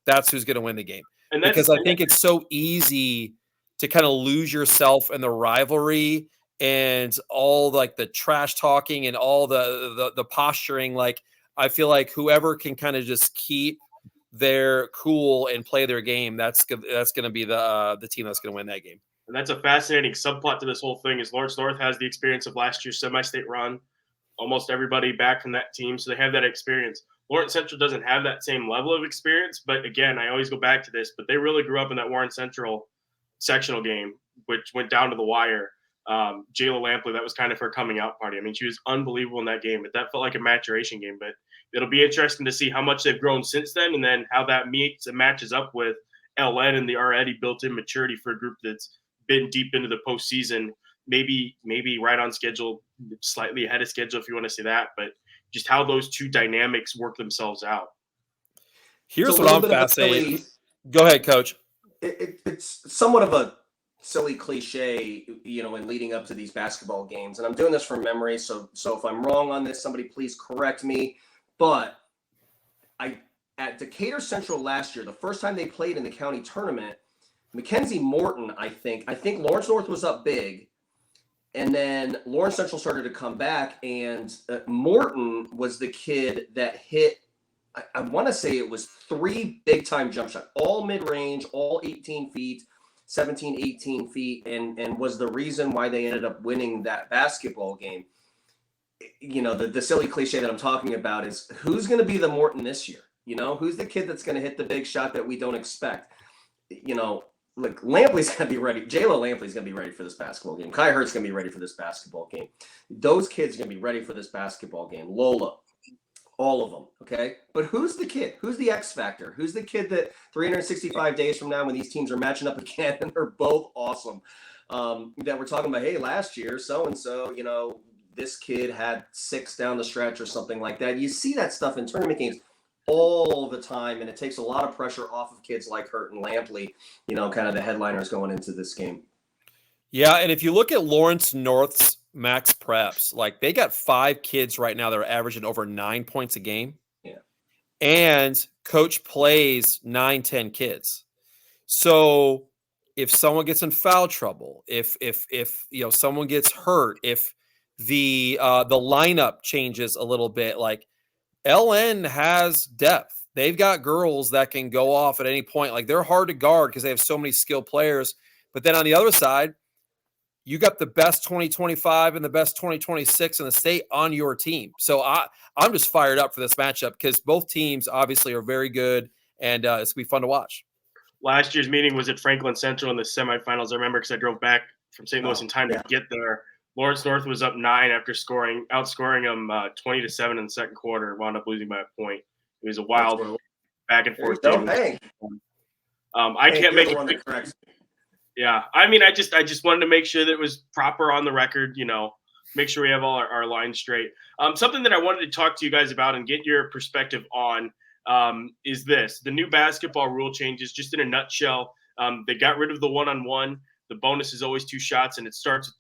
that's who's going to win the game. And because I think it's so easy to kind of lose yourself in the rivalry and all like the trash talking and all the posturing. Like I feel like whoever can kind of just keep their cool and play their game, that's going to be the team that's going to win that game. And that's a fascinating subplot to this whole thing is Lawrence North has the experience of last year's semi-state run. Almost everybody back from that team, so they have that experience. Lawrence Central doesn't have that same level of experience, but again, I always go back to this, but they really grew up in that Warren Central sectional game, which went down to the wire. Jayla Lampley, that was kind of her coming out party. I mean, she was unbelievable in that game, but that felt like a maturation game. But it'll be interesting to see how much they've grown since then and then how that meets and matches up with LN and the already built-in maturity for a group that's been deep into the postseason, maybe right on schedule, slightly ahead of schedule if you want to say that, but just how those two dynamics work themselves out. Here's what I'm fascinated. Go ahead, Coach. It's somewhat of a silly cliche, in leading up to these basketball games, and I'm doing this from memory. So if I'm wrong on this, somebody please correct me. But at Decatur Central last year, the first time they played in the county tournament, Mackenzie Morton, I think Lawrence North was up big, and then Lawrence Central started to come back, and Morton was the kid that hit, I want to say it was 3 big-time jump shots, all mid-range, all 18 feet, 17, 18 feet, and was the reason why they ended up winning that basketball game. The silly cliche that I'm talking about is who's going to be the Morton this year? Who's the kid that's going to hit the big shot that we don't expect? Like Lampley's going to be ready. Jayla Lampley's going to be ready for this basketball game. Kai Hurt's going to be ready for this basketball game. Those kids are going to be ready for this basketball game. Lola, all of them, okay? But who's the kid? Who's the X factor? Who's the kid that 365 days from now when these teams are matching up again and they're both awesome, that we're talking about, hey, last year, so-and-so, this kid had 6 down the stretch or something like that. You see that stuff in tournament games all the time, and it takes a lot of pressure off of kids like Hurt and Lampley, kind of the headliners going into this game. Yeah, and if you look at Lawrence North's max preps, like they got 5 kids right now that are averaging over 9 points a game. Yeah. And coach plays 9-10 kids. So if someone gets in foul trouble, if someone gets hurt, if the lineup changes a little bit, like LN has depth. They've got girls that can go off at any point. Like they're hard to guard because they have so many skilled players. But then on the other side, you got the best 2025 and the best 2026 in the state on your team. So I'm just fired up for this matchup because both teams obviously are very good, and it's going to be fun to watch. Last year's meeting was at Franklin Central in the semifinals. I remember because I drove back from St. Louis in time to get there. Lawrence North was up 9 after outscoring them 20-7 in the second quarter. Wound up losing by a point. It was a wild back and forth game. I can't make it. Yeah, I mean, I just wanted to make sure that it was proper on the record. Make sure we have all our lines straight. Something that I wanted to talk to you guys about and get your perspective on. is this. The new basketball rule changes, just in a nutshell. They got rid of the one-on-one. The bonus is always 2 shots, and it starts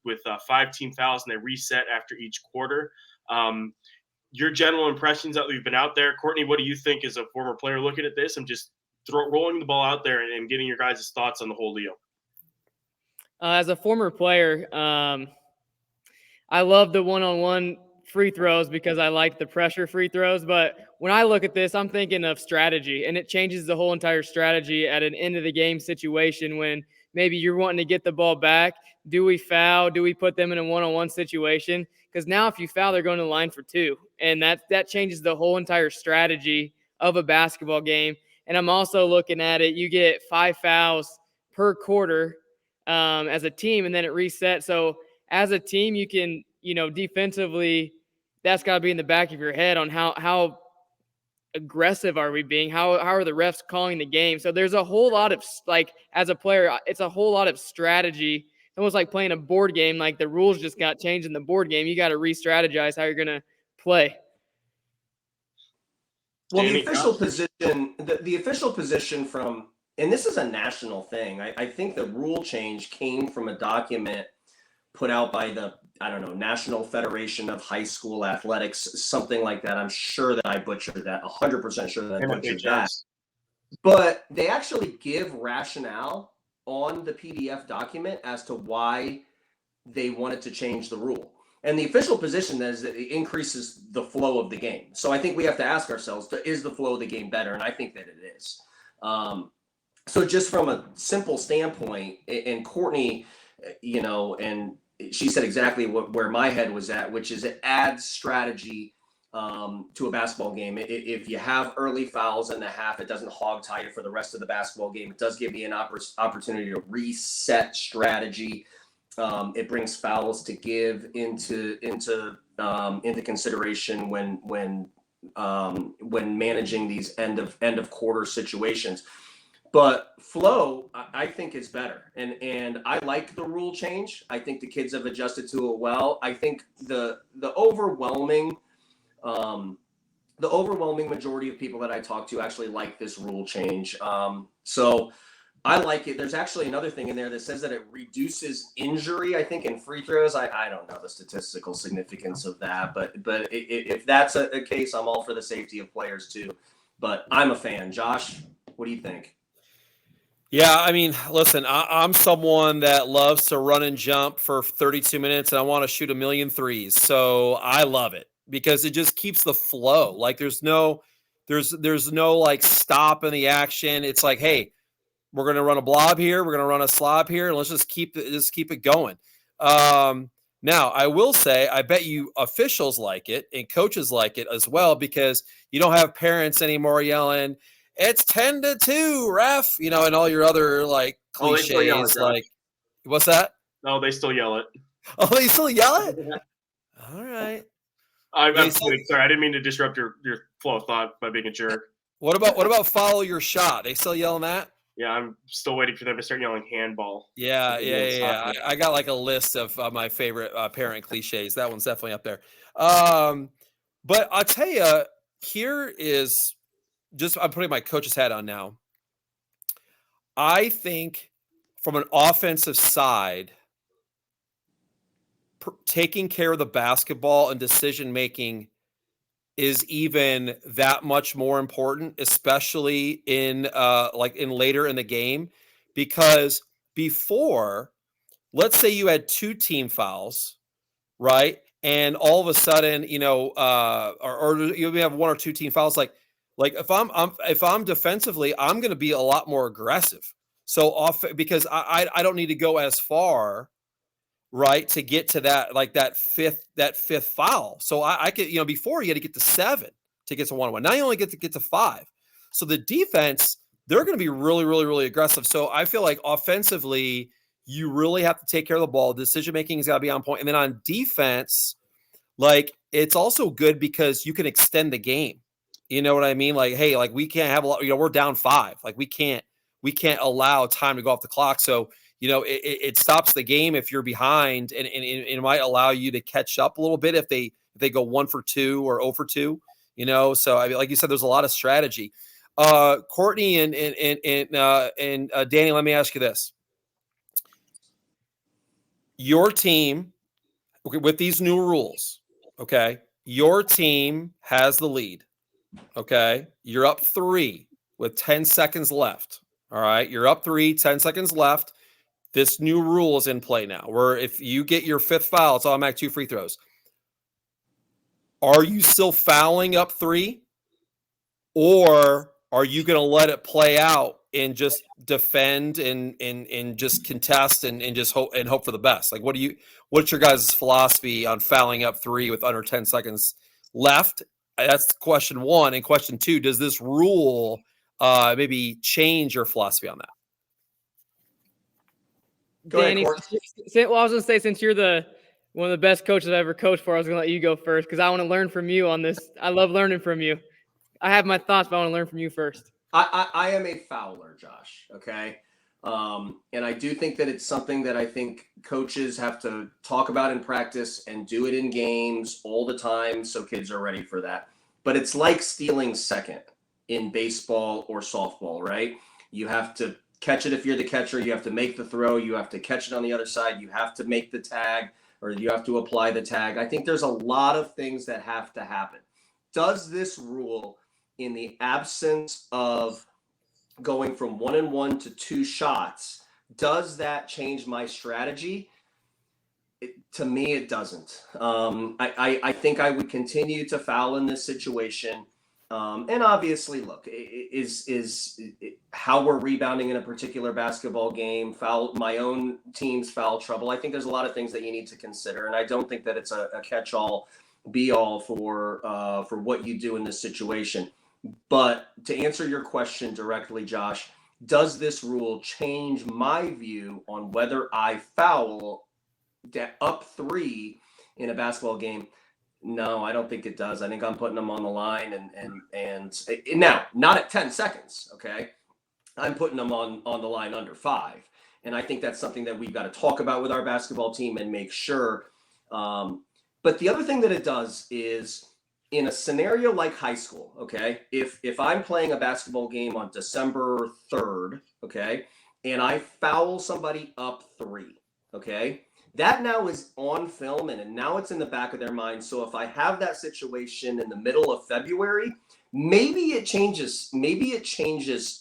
with 5 team fouls, and they reset after each quarter. Your general impressions that we've been out there. Courtney, what do you think as a former player looking at this? I'm just rolling the ball out there and getting your guys' thoughts on the whole deal. As a former player, I love the one-on-one free throws because I like the pressure free throws. But when I look at this, I'm thinking of strategy, and it changes the whole entire strategy at an end of the game situation when maybe you're wanting to get the ball back. Do we foul? Do we put them in a one-on-one situation? Because now if you foul, they're going to the line for 2. And that changes the whole entire strategy of a basketball game. And I'm also looking at it. You get 5 fouls per quarter as a team, and then it resets. So as a team, you can, defensively, that's got to be in the back of your head on how aggressive are we being? How are the refs calling the game? So there's a whole lot of, as a player, it's a whole lot of strategy. It's almost like playing a board game. Like the rules just got changed in the board game. You got to re-strategize how you're going to play. Well, the official position, the official position from, and this is a national thing. I think the rule change came from a document put out by the, National Federation of High School Athletics, something like that. I'm sure that I butchered that, 100% sure that I butchered that. But they actually give rationale on the PDF document as to why they wanted to change the rule. And the official position is that it increases the flow of the game. So I think we have to ask ourselves, is the flow of the game better? And I think that it is. So just from a simple standpoint, and Courtney, and she said exactly where my head was at, which is it adds strategy to a basketball game. If you have early fouls in the half, it doesn't hog tie you for the rest of the basketball game. It does give you an opportunity to reset strategy. It brings fouls to give into consideration when managing these end of quarter situations. But flow, I think, is better, and I like the rule change. I think the kids have adjusted to it well. I think the overwhelming majority of people that I talk to actually like this rule change. So I like it. There's actually another thing in there that says that it reduces injury, I think, in free throws. I don't know the statistical significance of that, but if that's a case, I'm all for the safety of players too. But I'm a fan. Josh, what do you think? Yeah, I mean, listen, I'm someone that loves to run and jump for 32 minutes, and I want to shoot a million threes. So I love it because it just keeps the flow. Like there's no like stop in the action. It's like, hey, we're going to run a blob here, we're going to run a slob here, and let's just keep it going. Now, I will say, I bet you officials like it and coaches like it as well because you don't have parents anymore yelling, "It's 10-2, ref," and all your other like cliches. Like, what's that? No, they still yell it. Oh, they still yell it? All right. I'm kidding. Sorry, I didn't mean to disrupt your flow of thought by being a jerk. What about follow your shot? They still yelling that? Yeah, I'm still waiting for them to start yelling handball. Yeah. I got like a list of my favorite parent cliches. That one's definitely up there. But I'll tell you, here is just, I'm putting my coach's hat on now. I think from an offensive side, taking care of the basketball and decision-making is even that much more important, especially in later in the game, because before, let's say you had 2 team fouls, right? And all of a sudden, or you have 1 or 2 team fouls, like if I'm defensively, I'm going to be a lot more aggressive. So because I don't need to go as far, right, to get to that fifth foul. So I could, before you had to get to 7 to get to 1-1. Now you only get to 5. So the defense, they're going to be really, really, really aggressive. So I feel like offensively, you really have to take care of the ball. Decision making has got to be on point. And then on defense, like it's also good because you can extend the game. You know what I mean? Like, hey, like we can't have a lot. We're down 5. Like we can't allow time to go off the clock. So it stops the game if you're behind, and it might allow you to catch up a little bit if they go 1 for 2 or 0 for 2. So I mean, like you said, there's a lot of strategy. Courtney and Danny, let me ask you this. Your team, with these new rules, okay, your team has the lead, okay? You're up 3 with 10 seconds left, all right? You're up 3, 10 seconds left. This new rule is in play now, where if you get your 5th foul, it's automatic 2 free throws. Are you still fouling up 3? Or are you going to let it play out and just defend and just contest and just hope for the best? Like, what's your guys' philosophy on fouling up 3 with under 10 seconds left? That's question 1. And question 2, does this rule maybe change your philosophy on that? Go ahead, Danny, Court. well, I was going to say, since you're one of the best coaches I've ever coached for, I was going to let you go first because I want to learn from you on this. I love learning from you. I have my thoughts, but I want to learn from you first. I am a fouler, Josh. Okay. And I do think that it's something that I think coaches have to talk about in practice and do it in games all the time so kids are ready for that. But it's like stealing second in baseball or softball, right? You have to catch it if you're the catcher. You have to make the throw. You have to catch it on the other side. You have to make the tag, or you have to apply the tag. I think there's a lot of things that have to happen. Does this rule, in the absence of going from 1-1 to 2 shots, does that change my strategy? To me, it doesn't. I think I would continue to foul in this situation. And obviously, look, is how we're rebounding in a particular basketball game, my own team's foul trouble. I think there's a lot of things that you need to consider. And I don't think that it's a catch-all, be-all for what you do in this situation. But to answer your question directly, Josh, does this rule change my view on whether I foul up 3 in a basketball game? No, I don't think it does. I think I'm putting them on the line, and now not at 10 seconds. Okay, I'm putting them on the line under 5, and I think that's something that we've got to talk about with our basketball team and make sure. But the other thing that it does is, in a scenario like high school, okay, if I'm playing a basketball game on December 3rd, okay, and I foul somebody up 3, okay, that now is on film and now it's in the back of their mind. So if I have that situation in the middle of February, maybe it changes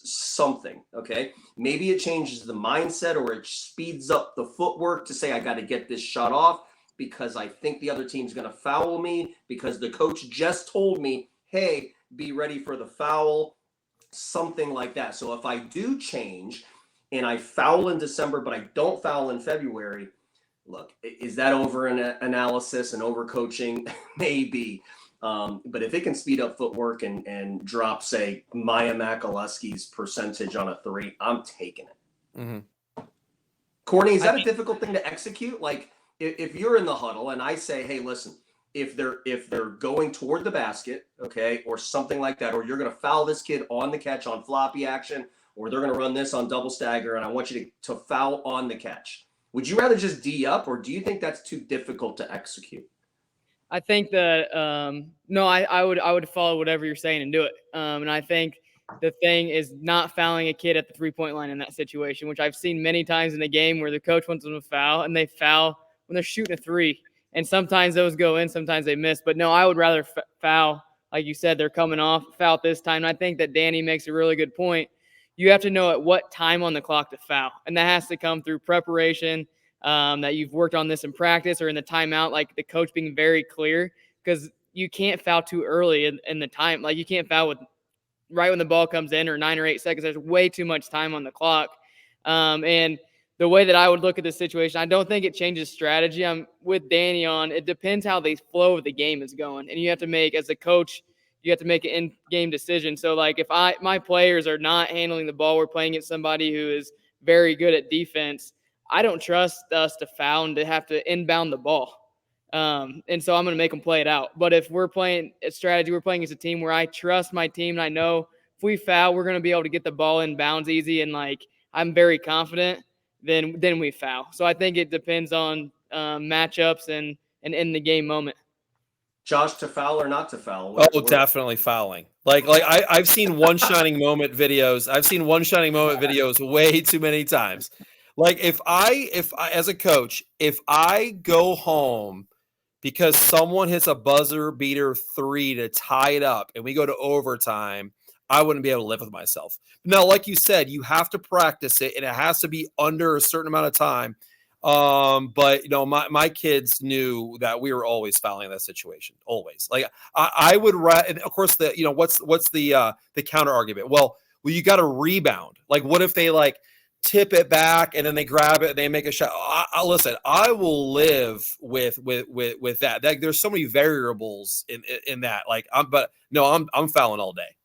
something, okay? Maybe it changes the mindset, or it speeds up the footwork to say, I got to get this shot off because I think the other team's going to foul me because the coach just told me, hey, be ready for the foul, something like that. So if I do change and I foul in December, but I don't foul in February, look, is that over analysis and over coaching? Maybe. But if it can speed up footwork and drop, say, Maya Makalewski's percentage on a 3, I'm taking it. Mm-hmm. Courtney, is that a difficult thing to execute? Like, if you're in the huddle and I say, hey, listen, if they're going toward the basket, okay, or something like that, or you're going to foul this kid on the catch on floppy action, or they're going to run this on double stagger, and I want you to foul on the catch, would you rather just D up, or do you think that's too difficult to execute? I think that no, I would follow whatever you're saying and do it. And I think the thing is not fouling a kid at the 3-point line in that situation, which I've seen many times in the game where the coach wants them to foul and they foul when they're shooting a 3. And sometimes those go in, sometimes they miss. But no, I would rather foul. Like you said, they're coming off, foul this time. And I think that Danny makes a really good point. You have to know at what time on the clock to foul. And that has to come through preparation, that you've worked on this in practice or in the timeout, like the coach being very clear, because you can't foul too early in the time. Like you can't foul right when the ball comes in or 9 or 8 seconds. There's way too much time on the clock. And the way that I would look at this situation, I don't think it changes strategy. I'm with Danny on it depends how the flow of the game is going. And you have to make, as a coach, you have to make an in-game decision. So like if my players are not handling the ball, we're playing against somebody who is very good at defense, I don't trust us to foul and to have to inbound the ball. And so I'm going to make them play it out. But if we're playing a strategy, we're playing as a team where I trust my team and I know if we foul, we're going to be able to get the ball in bounds easy. And like, I'm very confident, then we foul. So I think it depends on matchups and in the game moment. Josh, to foul or not to foul? Definitely fouling. I've seen one shining moment videos. I've seen one shining moment videos way too many times. Like if I as a coach, if I go home because someone hits a buzzer beater 3 to tie it up and we go to overtime, I wouldn't be able to live with myself. Now, like you said, you have to practice it and it has to be under a certain amount of time. But my kids knew that we were always fouling that situation. Always. Like I would and of course what's the counter argument? Well, you got to rebound. Like what if they tip it back and then they grab it and they make a shot? Listen, I will live with that. There's so many variables in that. I'm fouling all day.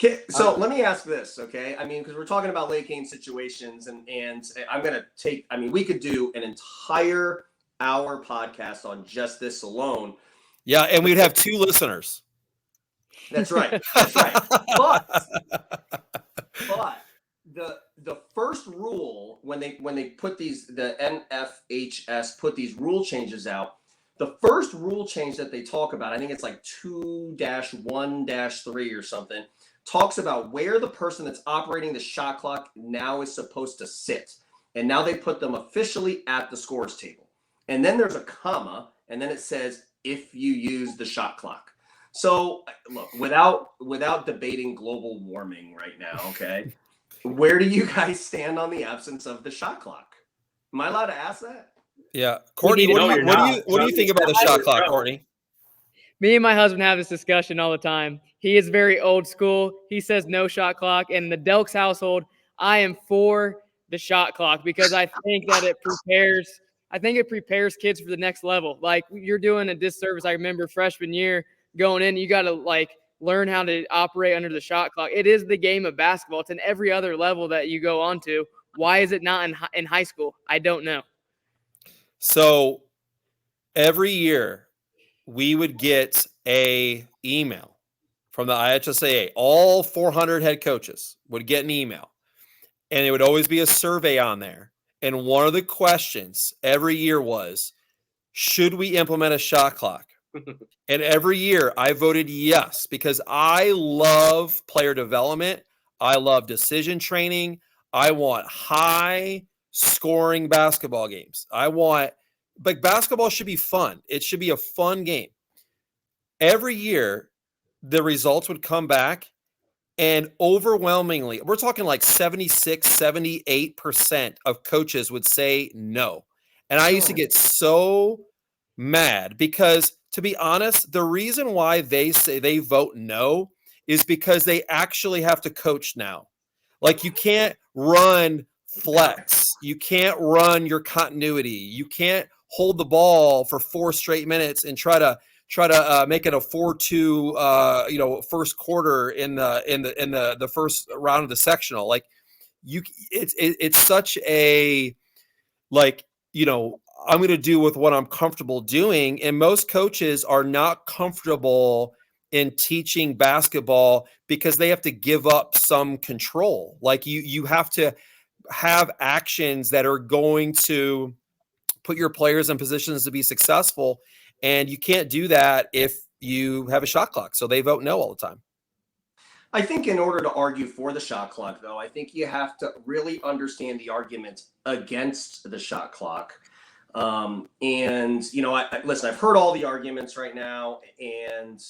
Okay, so let me ask this, okay? I mean, because we're talking about late game situations, and I'm going to take, I mean, we could do an entire hour podcast on just this alone. Yeah, and we'd have 2 listeners. That's right. That's right. But the first rule when they put the NFHS put these rule changes out, the first rule change that they talk about, I think it's like 2-1-3 or something, talks about where the person that's operating the shot clock now is supposed to sit. And now they put them officially at the scores table. And then there's a comma, and then it says, if you use the shot clock. So look, without debating global warming right now, okay, where do you guys stand on the absence of the shot clock? Am I allowed to ask that? Yeah. Courtney, what do you think about the shot clock, Courtney? Me and my husband have this discussion all the time. He is very old school. He says no shot clock. And in the Delks household, I am for the shot clock because I think that it prepares kids for the next level. Like you're doing a disservice. I remember freshman year going in, you got to learn how to operate under the shot clock. It is the game of basketball. It's in every other level that you go on to. Why is it not in high school? I don't know. So every year we would get a email from the IHSAA. All 400 head coaches would get an email, and it would always be a survey on there. And one of the questions every year was, should we implement a shot clock? And every year I voted yes, because I love player development. I love decision training. I want high scoring basketball games. Basketball should be fun. It should be a fun game. Every year, the results would come back, and overwhelmingly, we're talking like 76, 78% of coaches would say no. And I used to get so mad because, to be honest, the reason why they say they vote no is because they actually have to coach now. Like you can't run flex. You can't run your continuity. You can't hold the ball for 4 straight minutes and try to make it a 4-2 first quarter in the first round of the sectional. Like it's such a I'm going to do with what I'm comfortable doing, and most coaches are not comfortable in teaching basketball because they have to give up some control. Like you have to have actions that are going to put your players in positions to be successful. And you can't do that if you have a shot clock. So they vote no all the time. I think in order to argue for the shot clock, though, I think you have to really understand the arguments against the shot clock. Listen, I've heard all the arguments right now and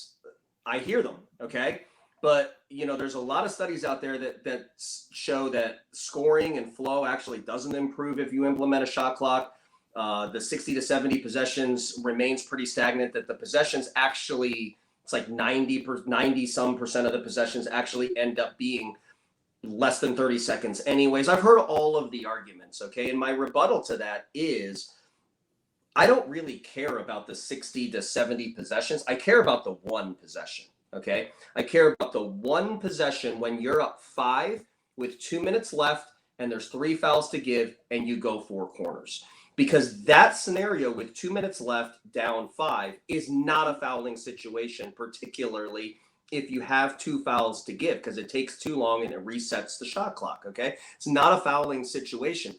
I hear them. Okay. But, there's a lot of studies out there that show that scoring and flow actually doesn't improve if you implement a shot clock. The 60 to 70 possessions remains pretty stagnant, that the possessions actually, it's like 90 some percent of the possessions actually end up being less than 30 seconds anyways. I've heard all of the arguments. Okay. And my rebuttal to that is I don't really care about the 60 to 70 possessions. I care about the one possession. Okay. I care about the one possession when you're up 5 with 2 minutes left and there's 3 fouls to give and you go 4 corners. Because that scenario with 2 minutes left, down 5, is not a fouling situation, particularly if you have 2 fouls to give, because it takes too long and it resets the shot clock, okay? It's not a fouling situation.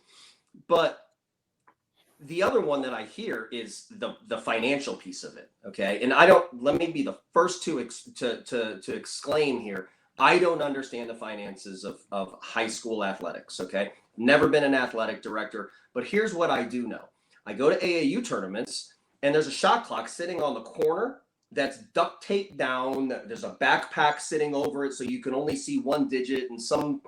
But the other one that I hear is the financial piece of it. Okay, and let me be the first to exclaim here. I don't understand the finances of high school athletics. Okay, never been an athletic director, but here's what I do know. I go to AAU tournaments, and there's a shot clock sitting on the corner that's duct taped down. There's a backpack sitting over it, so you can only see one digit, and some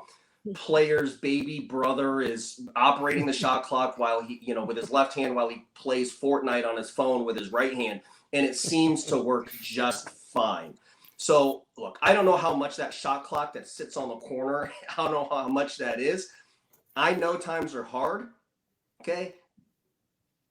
player's baby brother is operating the shot clock while he, with his left hand while he plays Fortnite on his phone with his right hand, and it seems to work just fine. So look, I don't know how much that shot clock that sits on the corner, I don't know how much that is. I know times are hard, okay?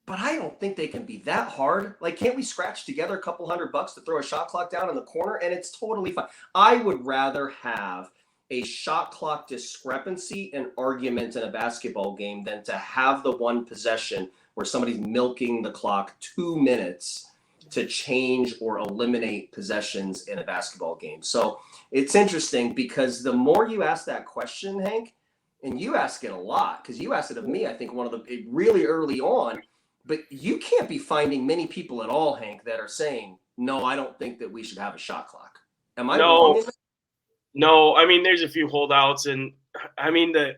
But I don't think they can be that hard. Like, can't we scratch together a couple $100 to throw a shot clock down in the corner? And it's totally fine. I would rather have a shot clock discrepancy and argument in a basketball game than to have the one possession where somebody's milking the clock 2 minutes to change or eliminate possessions in a basketball game. So it's interesting because the more you ask that question, Hank, and you ask it a lot, because you asked it of me, I think really early on, but you can't be finding many people at all, Hank, that are saying, no, I don't think that we should have a shot clock. Am I wrong in that? No, I mean, there's a few holdouts, and I mean, the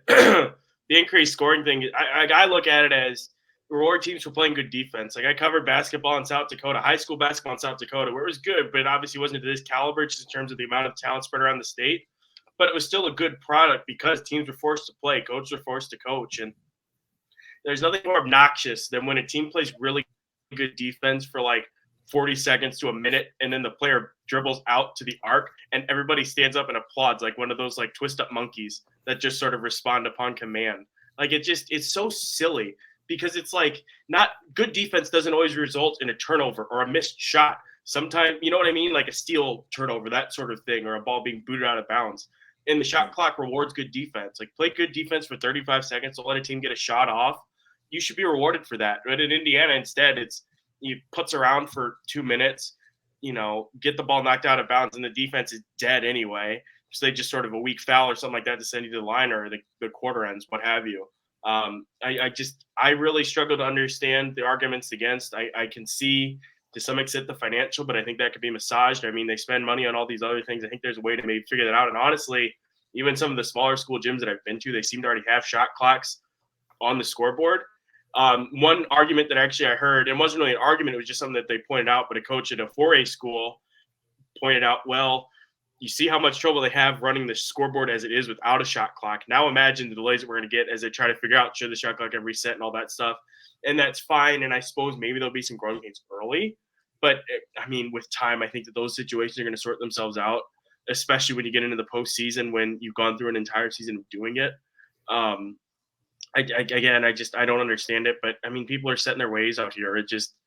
the increased scoring thing, I look at it as reward teams for playing good defense. Like, I covered basketball in South Dakota, high school basketball in South Dakota, where it was good, but it obviously wasn't to this caliber just in terms of the amount of talent spread around the state. But it was still a good product because teams were forced to play, coaches were forced to coach, and there's nothing more obnoxious than when a team plays really good defense for like 40 seconds to a minute, and then the player dribbles out to the arc and everybody stands up and applauds like one of those like twist up monkeys that just sort of respond upon command. Like, it's so silly because it's like, not good defense doesn't always result in a turnover or a missed shot. Sometimes, you know what I mean? Like a steal turnover, that sort of thing, or a ball being booted out of bounds. And the shot clock rewards good defense. Like, play good defense for 35 seconds to let a team get a shot off. You should be rewarded for that. But in Indiana, instead, you putz around for 2 minutes, get the ball knocked out of bounds, and the defense is dead anyway. So they just sort of a weak foul or something like that to send you to the line, or the quarter ends, what have you. I really struggle to understand the arguments against. I can see to some extent the financial, but I think that could be massaged. I mean, they spend money on all these other things. I think there's a way to maybe figure that out. And honestly, even some of the smaller school gyms that I've been to, they seem to already have shot clocks on the scoreboard. One argument that actually I heard, and it wasn't really an argument, it was just something that they pointed out, but a coach at a 4A school pointed out, well, you see how much trouble they have running the scoreboard as it is without a shot clock. Now imagine the delays that we're going to get as they try to figure out should the shot clock ever reset and all that stuff. And that's fine. And I suppose maybe there'll be some growing pains early. But, I mean, with time, I think that those situations are going to sort themselves out, especially when you get into the postseason when you've gone through an entire season of doing it. I don't understand it. But, I mean, people are set in their ways out here. It just –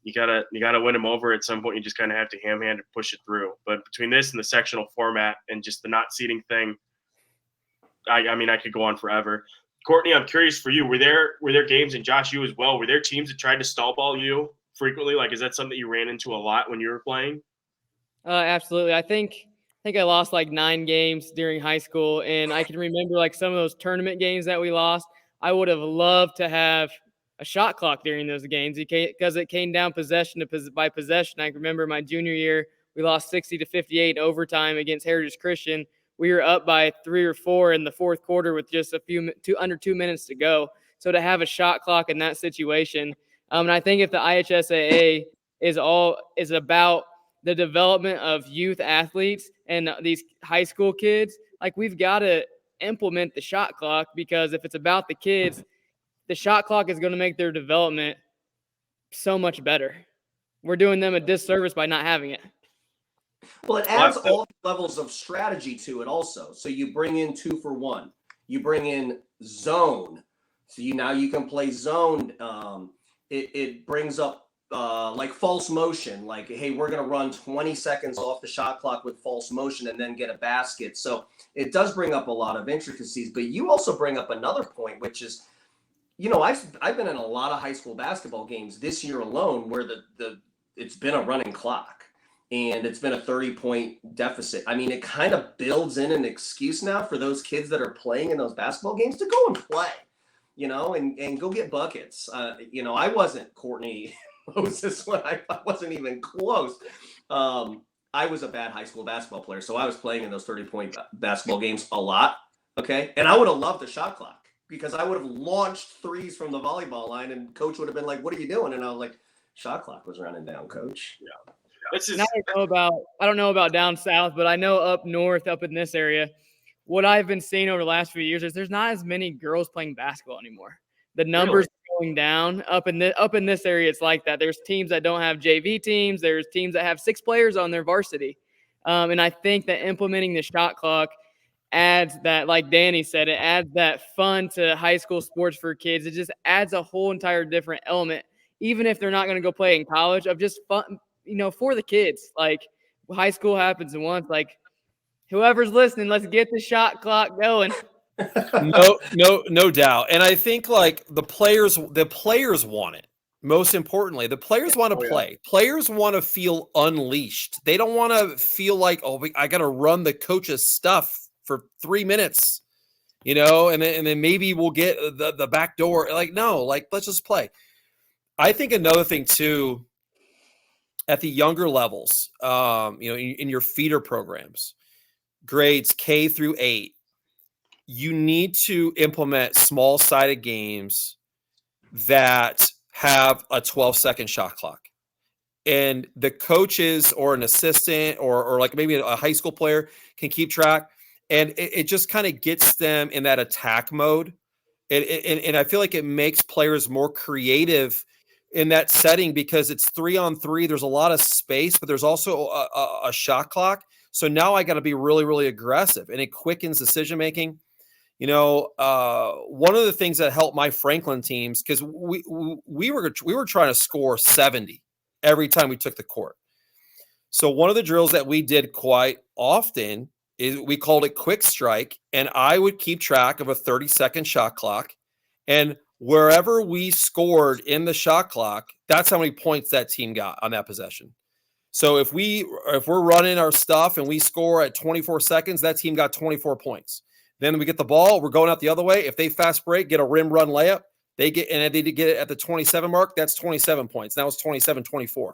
you gotta win them over at some point. You just kind of have to ham and push it through. But between this and the sectional format and just the not seeding thing, I mean, I could go on forever. Courtney, I'm curious for you. Were there games, and Josh, you as well, were there teams that tried to stall ball you frequently? Like, is that something that you ran into a lot when you were playing? Absolutely. I think I lost like 9 games during high school, and I can remember like some of those tournament games that we lost. I would have loved to have a shot clock during those games because it came down possession by possession. I remember my junior year, we lost 60-58 overtime against Heritage Christian. We were up by 3 or 4 in the fourth quarter with just under 2 minutes to go. So to have a shot clock in that situation, and I think if the IHSAA is about the development of youth athletes and these high school kids, like, we've got to implement the shot clock, because if it's about the kids, the shot clock is going to make their development so much better. We're doing them a disservice by not having it. Well, it adds all levels of strategy to it also. So you bring in 2 for 1. You bring in zone. So now you can play zone. It brings up like false motion. Like, hey, we're going to run 20 seconds off the shot clock with false motion and then get a basket. So it does bring up a lot of intricacies. But you also bring up another point, which is, I've been in a lot of high school basketball games this year alone where it's been a running clock and it's been a 30-point deficit. I mean, it kind of builds in an excuse now for those kids that are playing in those basketball games to go and play. and go get buckets. I wasn't Courtney Moses when I wasn't even close. I was a bad high school basketball player, so I was playing in those 30-point basketball games a lot. Okay, and I would have loved the shot clock because I would have launched threes from the volleyball line, and coach would have been like, "What are you doing?" And I was like, "Shot clock was running down, coach." Yeah. This is, And I don't know about down south, but I know up north, up in this area, what I've been seeing over the last few years is there's not as many girls playing basketball anymore. The numbers are going down up in this area. It's like that. There's teams that don't have JV teams. There's teams that have 6 players on their varsity. And I think that implementing the shot clock adds that, like Danny said, it adds that fun to high school sports for kids. It just adds a whole entire different element, even if they're not going to go play in college, of just fun, for the kids. Like, high school happens once. Like, whoever's listening, let's get the shot clock going. No doubt. And I think like the players want it. Most importantly, the players want to play. Players want to feel unleashed. They don't want to feel like, I got to run the coach's stuff for 3 minutes, and then maybe we'll get the back door. Like, no, like, let's just play. I think another thing too, at the younger levels, in your feeder programs, grades K through 8, you need to implement small-sided games that have a 12-second shot clock. And the coaches or an assistant or like maybe a high school player can keep track. And it just kind of gets them in that attack mode. And I feel like it makes players more creative in that setting because it's 3-on-3. There's a lot of space, but there's also a shot clock. So now I got to be really, really aggressive, and it quickens decision-making. One of the things that helped my Franklin teams, because we were trying to score 70 every time we took the court. So one of the drills that we did quite often is we called it quick strike, and I would keep track of a 30-second shot clock, and wherever we scored in the shot clock, that's how many points that team got on that possession. So if we're running our stuff and we score at 24 seconds, that team got 24 points. Then we get the ball, we're going out the other way. If they fast break, get a rim run layup, they get it at the 27 mark, that's 27 points. Now it's 27-24.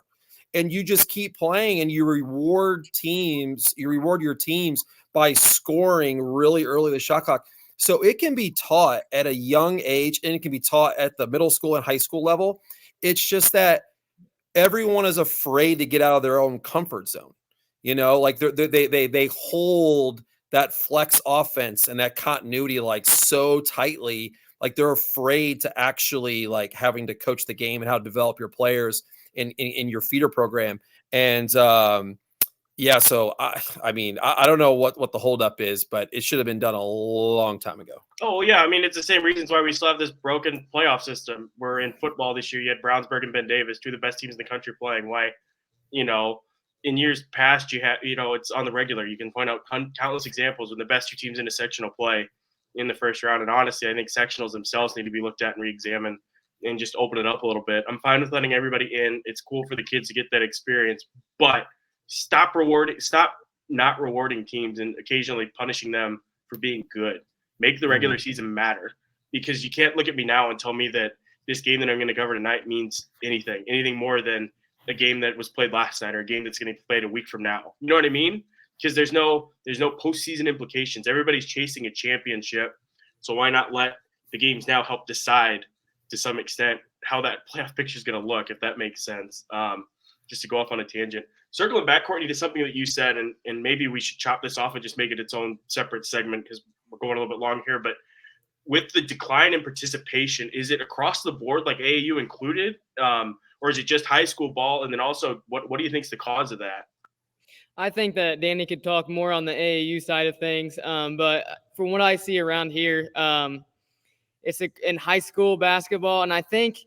And you just keep playing and you reward your teams by scoring really early the shot clock. So it can be taught at a young age and it can be taught at the middle school and high school level. It's just that everyone is afraid to get out of their own comfort zone. Like they hold that flex offense and that continuity like so tightly, like they're afraid to actually like having to coach the game and how to develop your players in your feeder program. And so I don't know what the holdup is, but it should have been done a long time ago. Oh yeah, it's the same reasons why we still have this broken playoff system. We're in football this year. You had Brownsburg and Ben Davis, 2 of the best teams in the country playing. Why, in years past, you have, it's on the regular. You can point out countless examples when the best 2 teams in a sectional play in the first round. And honestly, I think sectionals themselves need to be looked at and re-examined and just open it up a little bit. I'm fine with letting everybody in. It's cool for the kids to get that experience, but stop not rewarding teams and occasionally punishing them for being good. Make the regular season matter, because you can't look at me now and tell me that this game that I'm going to cover tonight means anything more than a game that was played last night or a game that's going to be played a week from now. You know what I mean? Because there's no postseason implications. Everybody's chasing a championship. So why not let the games now help decide to some extent how that playoff picture is going to look, if that makes sense. Just to go off on a tangent. Circling back, Courtney, to something that you said, and maybe we should chop this off and just make it its own separate segment because we're going a little bit long here. But with the decline in participation, is it across the board, like AAU included, or is it just high school ball? And then also, what do you think is the cause of that? I think that Danny could talk more on the AAU side of things, but from what I see around here, it's in high school basketball, and I think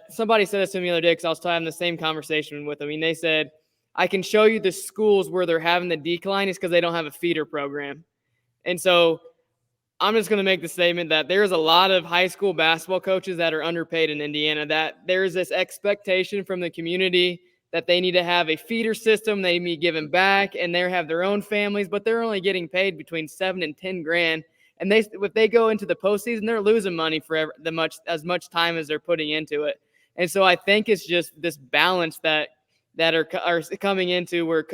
somebody said this to me the other day because I was having the same conversation with them. They said, I can show you the schools where they're having the decline is because they don't have a feeder program. And so I'm just going to make the statement that there's a lot of high school basketball coaches that are underpaid in Indiana, that there's this expectation from the community that they need to have a feeder system, they need to be given back, and they have their own families, but they're only getting paid between $7 and $10 grand. And if they go into the postseason, they're losing money for as much time as they're putting into it. And so I think it's just this balance that are coming into where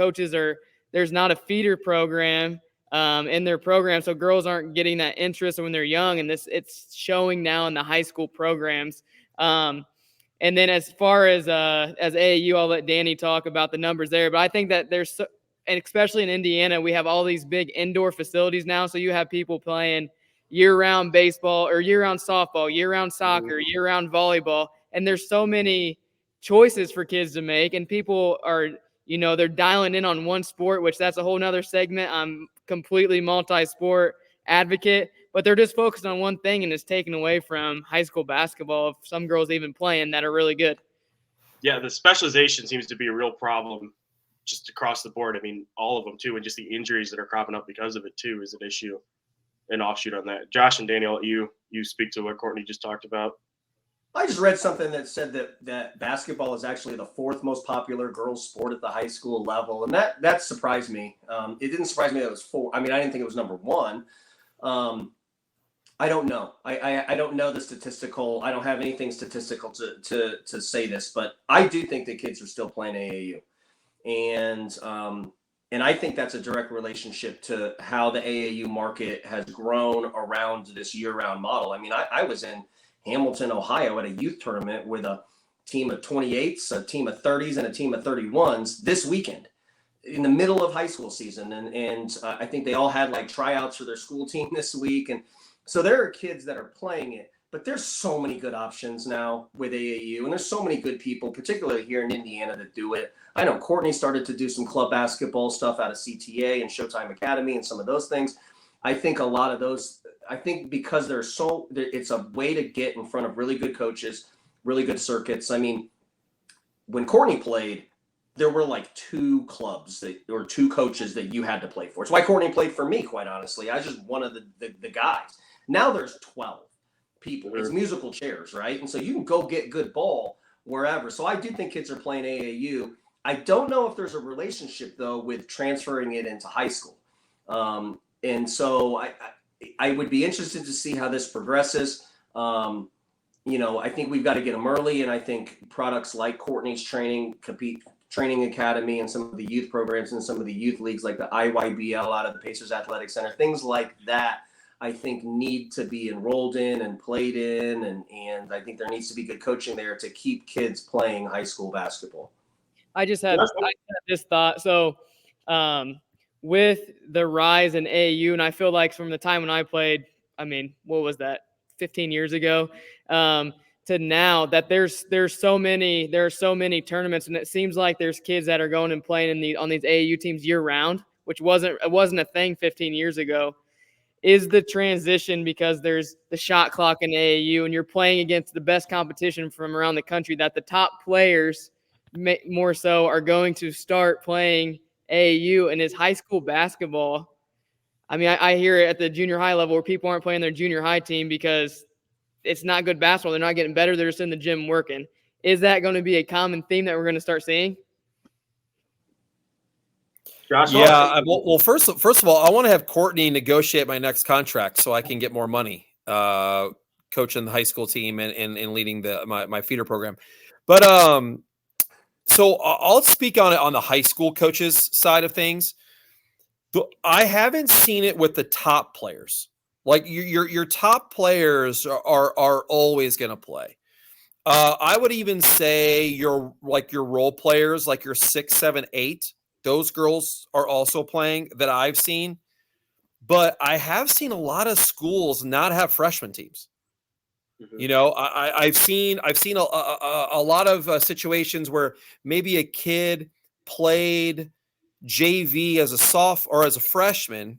there's not a feeder program in their program, so girls aren't getting that interest when they're young, and it's showing now in the high school programs. And then as far as AAU, I'll let Danny talk about the numbers there. But I think that and especially in Indiana, we have all these big indoor facilities now. So you have people playing year-round baseball or year-round softball, year-round soccer, year-round volleyball. And there's so many choices for kids to make. And people are, they're dialing in on one sport, which that's a whole nother segment. I'm completely multi-sport advocate, but they're just focused on one thing, and it's taken away from high school basketball of some girls even playing that are really good. Yeah, the specialization seems to be a real problem just across the board. I mean, all of them too, and just the injuries that are cropping up because of it too is an issue, an offshoot on that. Josh and Daniel, you speak to what Courtney just talked about. I just read something that said that basketball is actually the 4th most popular girls' sport at the high school level, and that surprised me. It didn't surprise me that it was 4. I mean, I didn't think it was number 1. I don't know. I don't know the statistical. I don't have anything statistical to say this, but I do think that kids are still playing AAU, and I think that's a direct relationship to how the AAU market has grown around this year-round model. I mean, I was in Hamilton, Ohio at a youth tournament with a team of 28s, a team of 30s, and a team of 31s this weekend in the middle of high school season. And I think they all had like tryouts for their school team this week. And so there are kids that are playing it, but there's so many good options now with AAU, and there's so many good people, particularly here in Indiana, that do it. I know Courtney started to do some club basketball stuff out of CTA and Showtime Academy and some of those things. I think a lot of those, because it's a way to get in front of really good coaches, really good circuits. I mean, when Courtney played, there were like 2 clubs or 2 coaches that you had to play for. It's why Courtney played for me, quite honestly. I was just one of the guys. Now there's 12 people. It's musical chairs, right? And so you can go get good ball wherever. So I do think kids are playing AAU. I don't know if there's a relationship, though, with transferring it into high school. And so I would be interested to see how this progresses. I think we've got to get them early, and I think products like Courtney's training academy and some of the youth programs and some of the youth leagues like the IYBL out of the Pacers Athletic Center, things like that, I think need to be enrolled in and played in, and I think there needs to be good coaching there to keep kids playing high school basketball. I had this thought. So with the rise in AAU, and I feel like from the time when I played, I mean, what was that, 15 years ago, to now, that there are so many tournaments, and it seems like there's kids that are going and playing on these AAU teams year round, which wasn't a thing 15 years ago. Is the transition because there's the shot clock in AAU and you're playing against the best competition from around the country, that the top players more so are going to start playing AAU, and is high school basketball. I mean, I hear it at the junior high level where people aren't playing their junior high team because it's not good basketball. They're not getting better. They're just in the gym working. Is that going to be a common theme that we're going to start seeing? Josh, yeah. Well, first of all, I want to have Courtney negotiate my next contract so I can get more money coaching the high school team and leading my feeder program. But so I'll speak on it on the high school coaches side of things. I haven't seen it with the top players. Like your top players are always going to play. I would even say your role players, like your 6, 7, 8. Those girls are also playing that I've seen. But I have seen a lot of schools not have freshman teams. Mm-hmm. I've seen a lot of situations where maybe a kid played JV as a sophomore or as a freshman,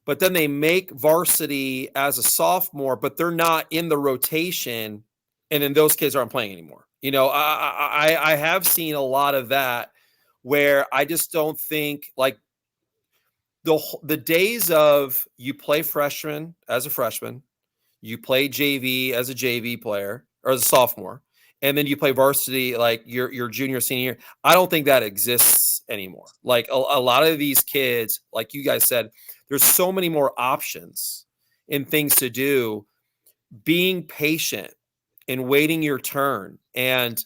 but then they make varsity as a sophomore, but they're not in the rotation, and then those kids aren't playing anymore. I have seen a lot of that where I just don't think, like, the days of you play freshman as a freshman, you play JV as a JV player or as a sophomore, and then you play varsity like your junior, senior year. I don't think that exists anymore. Like a lot of these kids, like you guys said, there's so many more options and things to do. Being patient and waiting your turn, and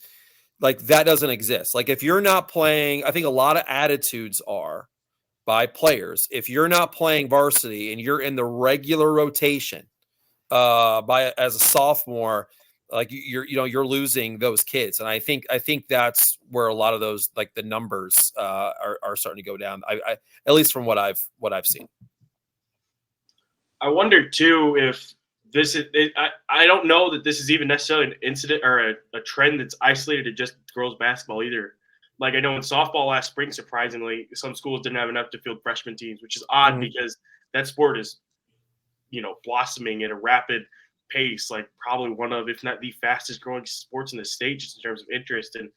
like that doesn't exist. Like if you're not playing, I think a lot of attitudes are by players. If you're not playing varsity and you're in the regular rotation as a sophomore, like you're losing those kids. And I think that's where a lot of those, like the numbers are starting to go down. I at least from what I've seen. I wonder too if this is. I don't know that this is even necessarily an incident or a trend that's isolated to just girls basketball either. Like I know in softball last spring, surprisingly, some schools didn't have enough to field freshman teams, which is odd because that sport is, blossoming at a rapid pace. Like probably one of, if not the fastest growing sports in the state, just in terms of interest and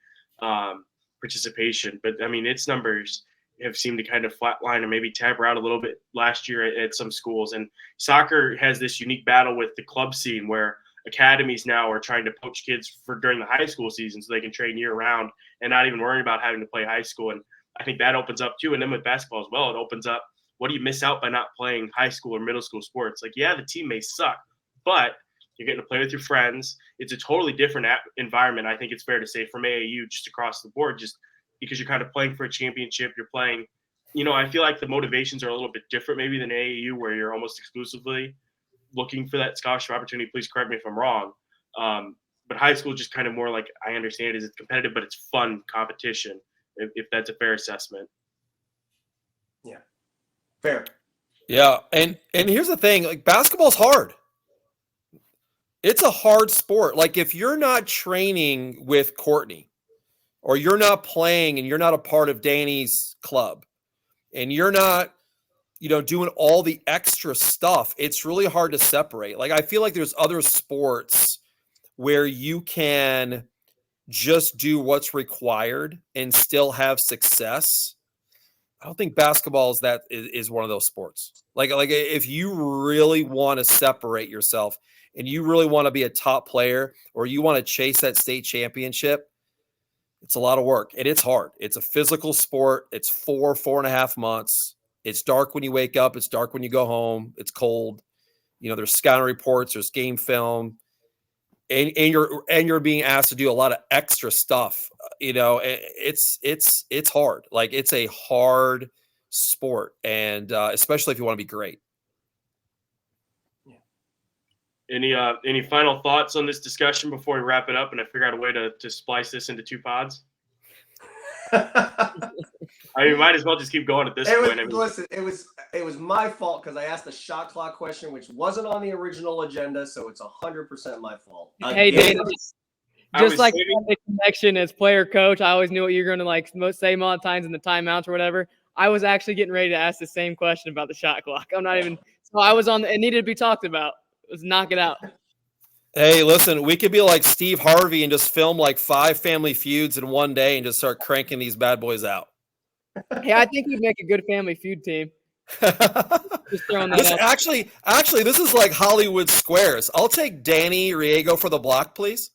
participation. But I mean, its numbers have seemed to kind of flatline and maybe taper out a little bit last year at some schools. And soccer has this unique battle with the club scene where academies now are trying to poach kids for during the high school season so they can train year round and not even worrying about having to play high school. And I think that opens up too. And then with basketball as well, it opens up, what do you miss out by not playing high school or middle school sports? Like, yeah, the team may suck, but you're getting to play with your friends. It's a totally different environment. I think it's fair to say from AAU just across the board, just because you're kind of playing for a championship. You're playing, I feel like the motivations are a little bit different maybe than AAU, where you're almost exclusively looking for that scholarship opportunity. Please correct me if I'm wrong. But high school just kind of more like, I understand it is competitive, but it's fun competition, if that's a fair assessment. Yeah. Fair. Yeah. And here's the thing, like basketball's hard. It's a hard sport. Like if you're not training with Courtney, or you're not playing and you're not a part of Danny's club, and you're not, doing all the extra stuff, it's really hard to separate. Like I feel like there's other sports where you can just do what's required and still have success. I don't think basketball is one of those sports. Like if you really want to separate yourself and you really want to be a top player, or you want to chase that state championship, it's a lot of work and it's hard. It's a physical sport. It's 4.5 months. It's dark when you wake up. It's dark when you go home. It's cold. There's scouting reports, there's game film, and you're being asked to do a lot of extra stuff. It's hard. Like it's a hard sport, and especially if you want to be great. Any final thoughts on this discussion before we wrap it up and I figure out a way to splice this into 2 pods? I mean, might as well just keep going at this point. Listen, it was my fault because I asked the shot clock question, which wasn't on the original agenda, so it's 100% my fault. Hey, Dana, just like the connection as player coach, I always knew what you were going to say a lot of times in the timeouts or whatever. I was actually getting ready to ask the same question about the shot clock. I'm not even – so I was on – it needed to be talked about. Let's knock it out. Hey, listen, we could be like Steve Harvey and just film like 5 Family Feuds in one day and just start cranking these bad boys out. Hey, I think we'd make a good Family Feud team. Just throwing that out. Actually, this is like Hollywood Squares. I'll take Danny Riego for the block, please.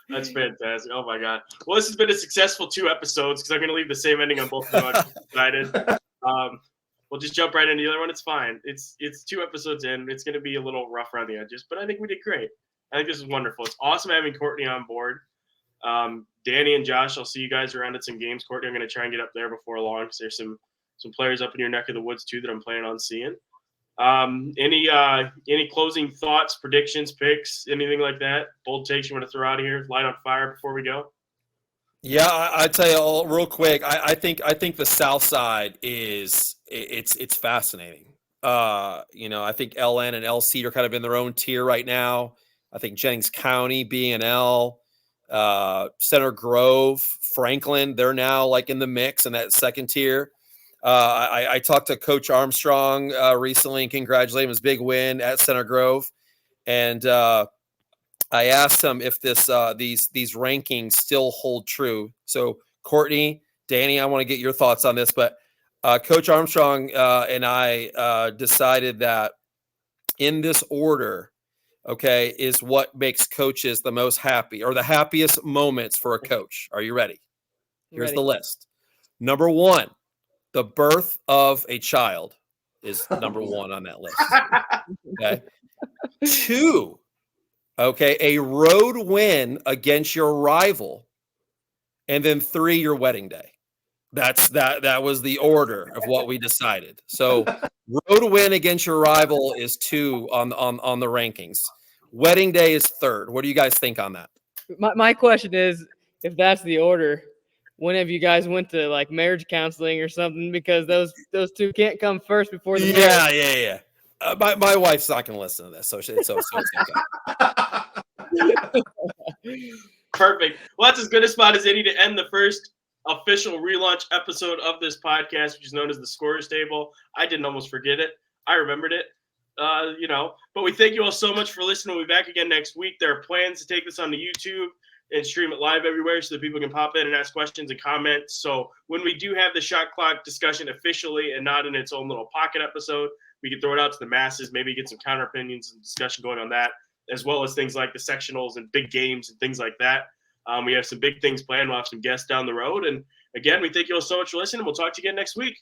That's fantastic. Oh my God. Well, this has been a successful 2 episodes because I'm going to leave the same ending on both of them. I'm excited. We'll just jump right into the other one. It's fine. It's 2 episodes in. It's going to be a little rough around the edges, but I think we did great. I think this is wonderful. It's awesome having Courtney on board. Danny and Josh, I'll see you guys around at some games. Courtney, I'm going to try and get up there before long because there's some players up in your neck of the woods too that I'm planning on seeing. Any closing thoughts, predictions, picks, anything like that? Bold takes you want to throw out of here? Light on fire before we go? Yeah, I'd tell you real quick. I think the South Side it's fascinating. I think LN and LC are kind of in their own tier right now. I think Jennings County, B&L, Center Grove, Franklin, they're now like in the mix in that second tier. I talked to Coach Armstrong recently and congratulated him on his big win at Center Grove, and I asked him if these rankings still hold true. So Courtney, Danny, I want to get your thoughts on this, but Coach Armstrong and I decided that in this order, okay, is what makes coaches the most happy or the happiest moments for a coach. Are you ready? Here's the list. Number 1, the birth of a child is number one on that list. Okay. 2, okay, a road win against your rival. And then 3, your wedding day. That was the order of what we decided. So road win against your rival is 2 on the rankings. Wedding day is 3rd. What do you guys think on that? My question is, if that's the order, when have you guys went to like marriage counseling or something? Because those 2 can't come first before the marriage. Yeah. My wife's not going to listen to this, so it's okay. Perfect. Well, that's as good a spot as any to end the first official relaunch episode of this podcast, which is known as the Scorers Table. I didn't almost forget it. I remembered it. But we thank you all so much for listening. We'll be back again next week. There are plans to take this on to YouTube and stream it live everywhere so that people can pop in and ask questions and comments. So when we do have the shot clock discussion officially and not in its own little pocket episode, we can throw it out to the masses, maybe get some counter opinions and discussion going on that, as well as things like the sectionals and big games and things like that. We have some big things planned. We'll have some guests down the road. And again, we thank you all so much for listening. We'll talk to you again next week.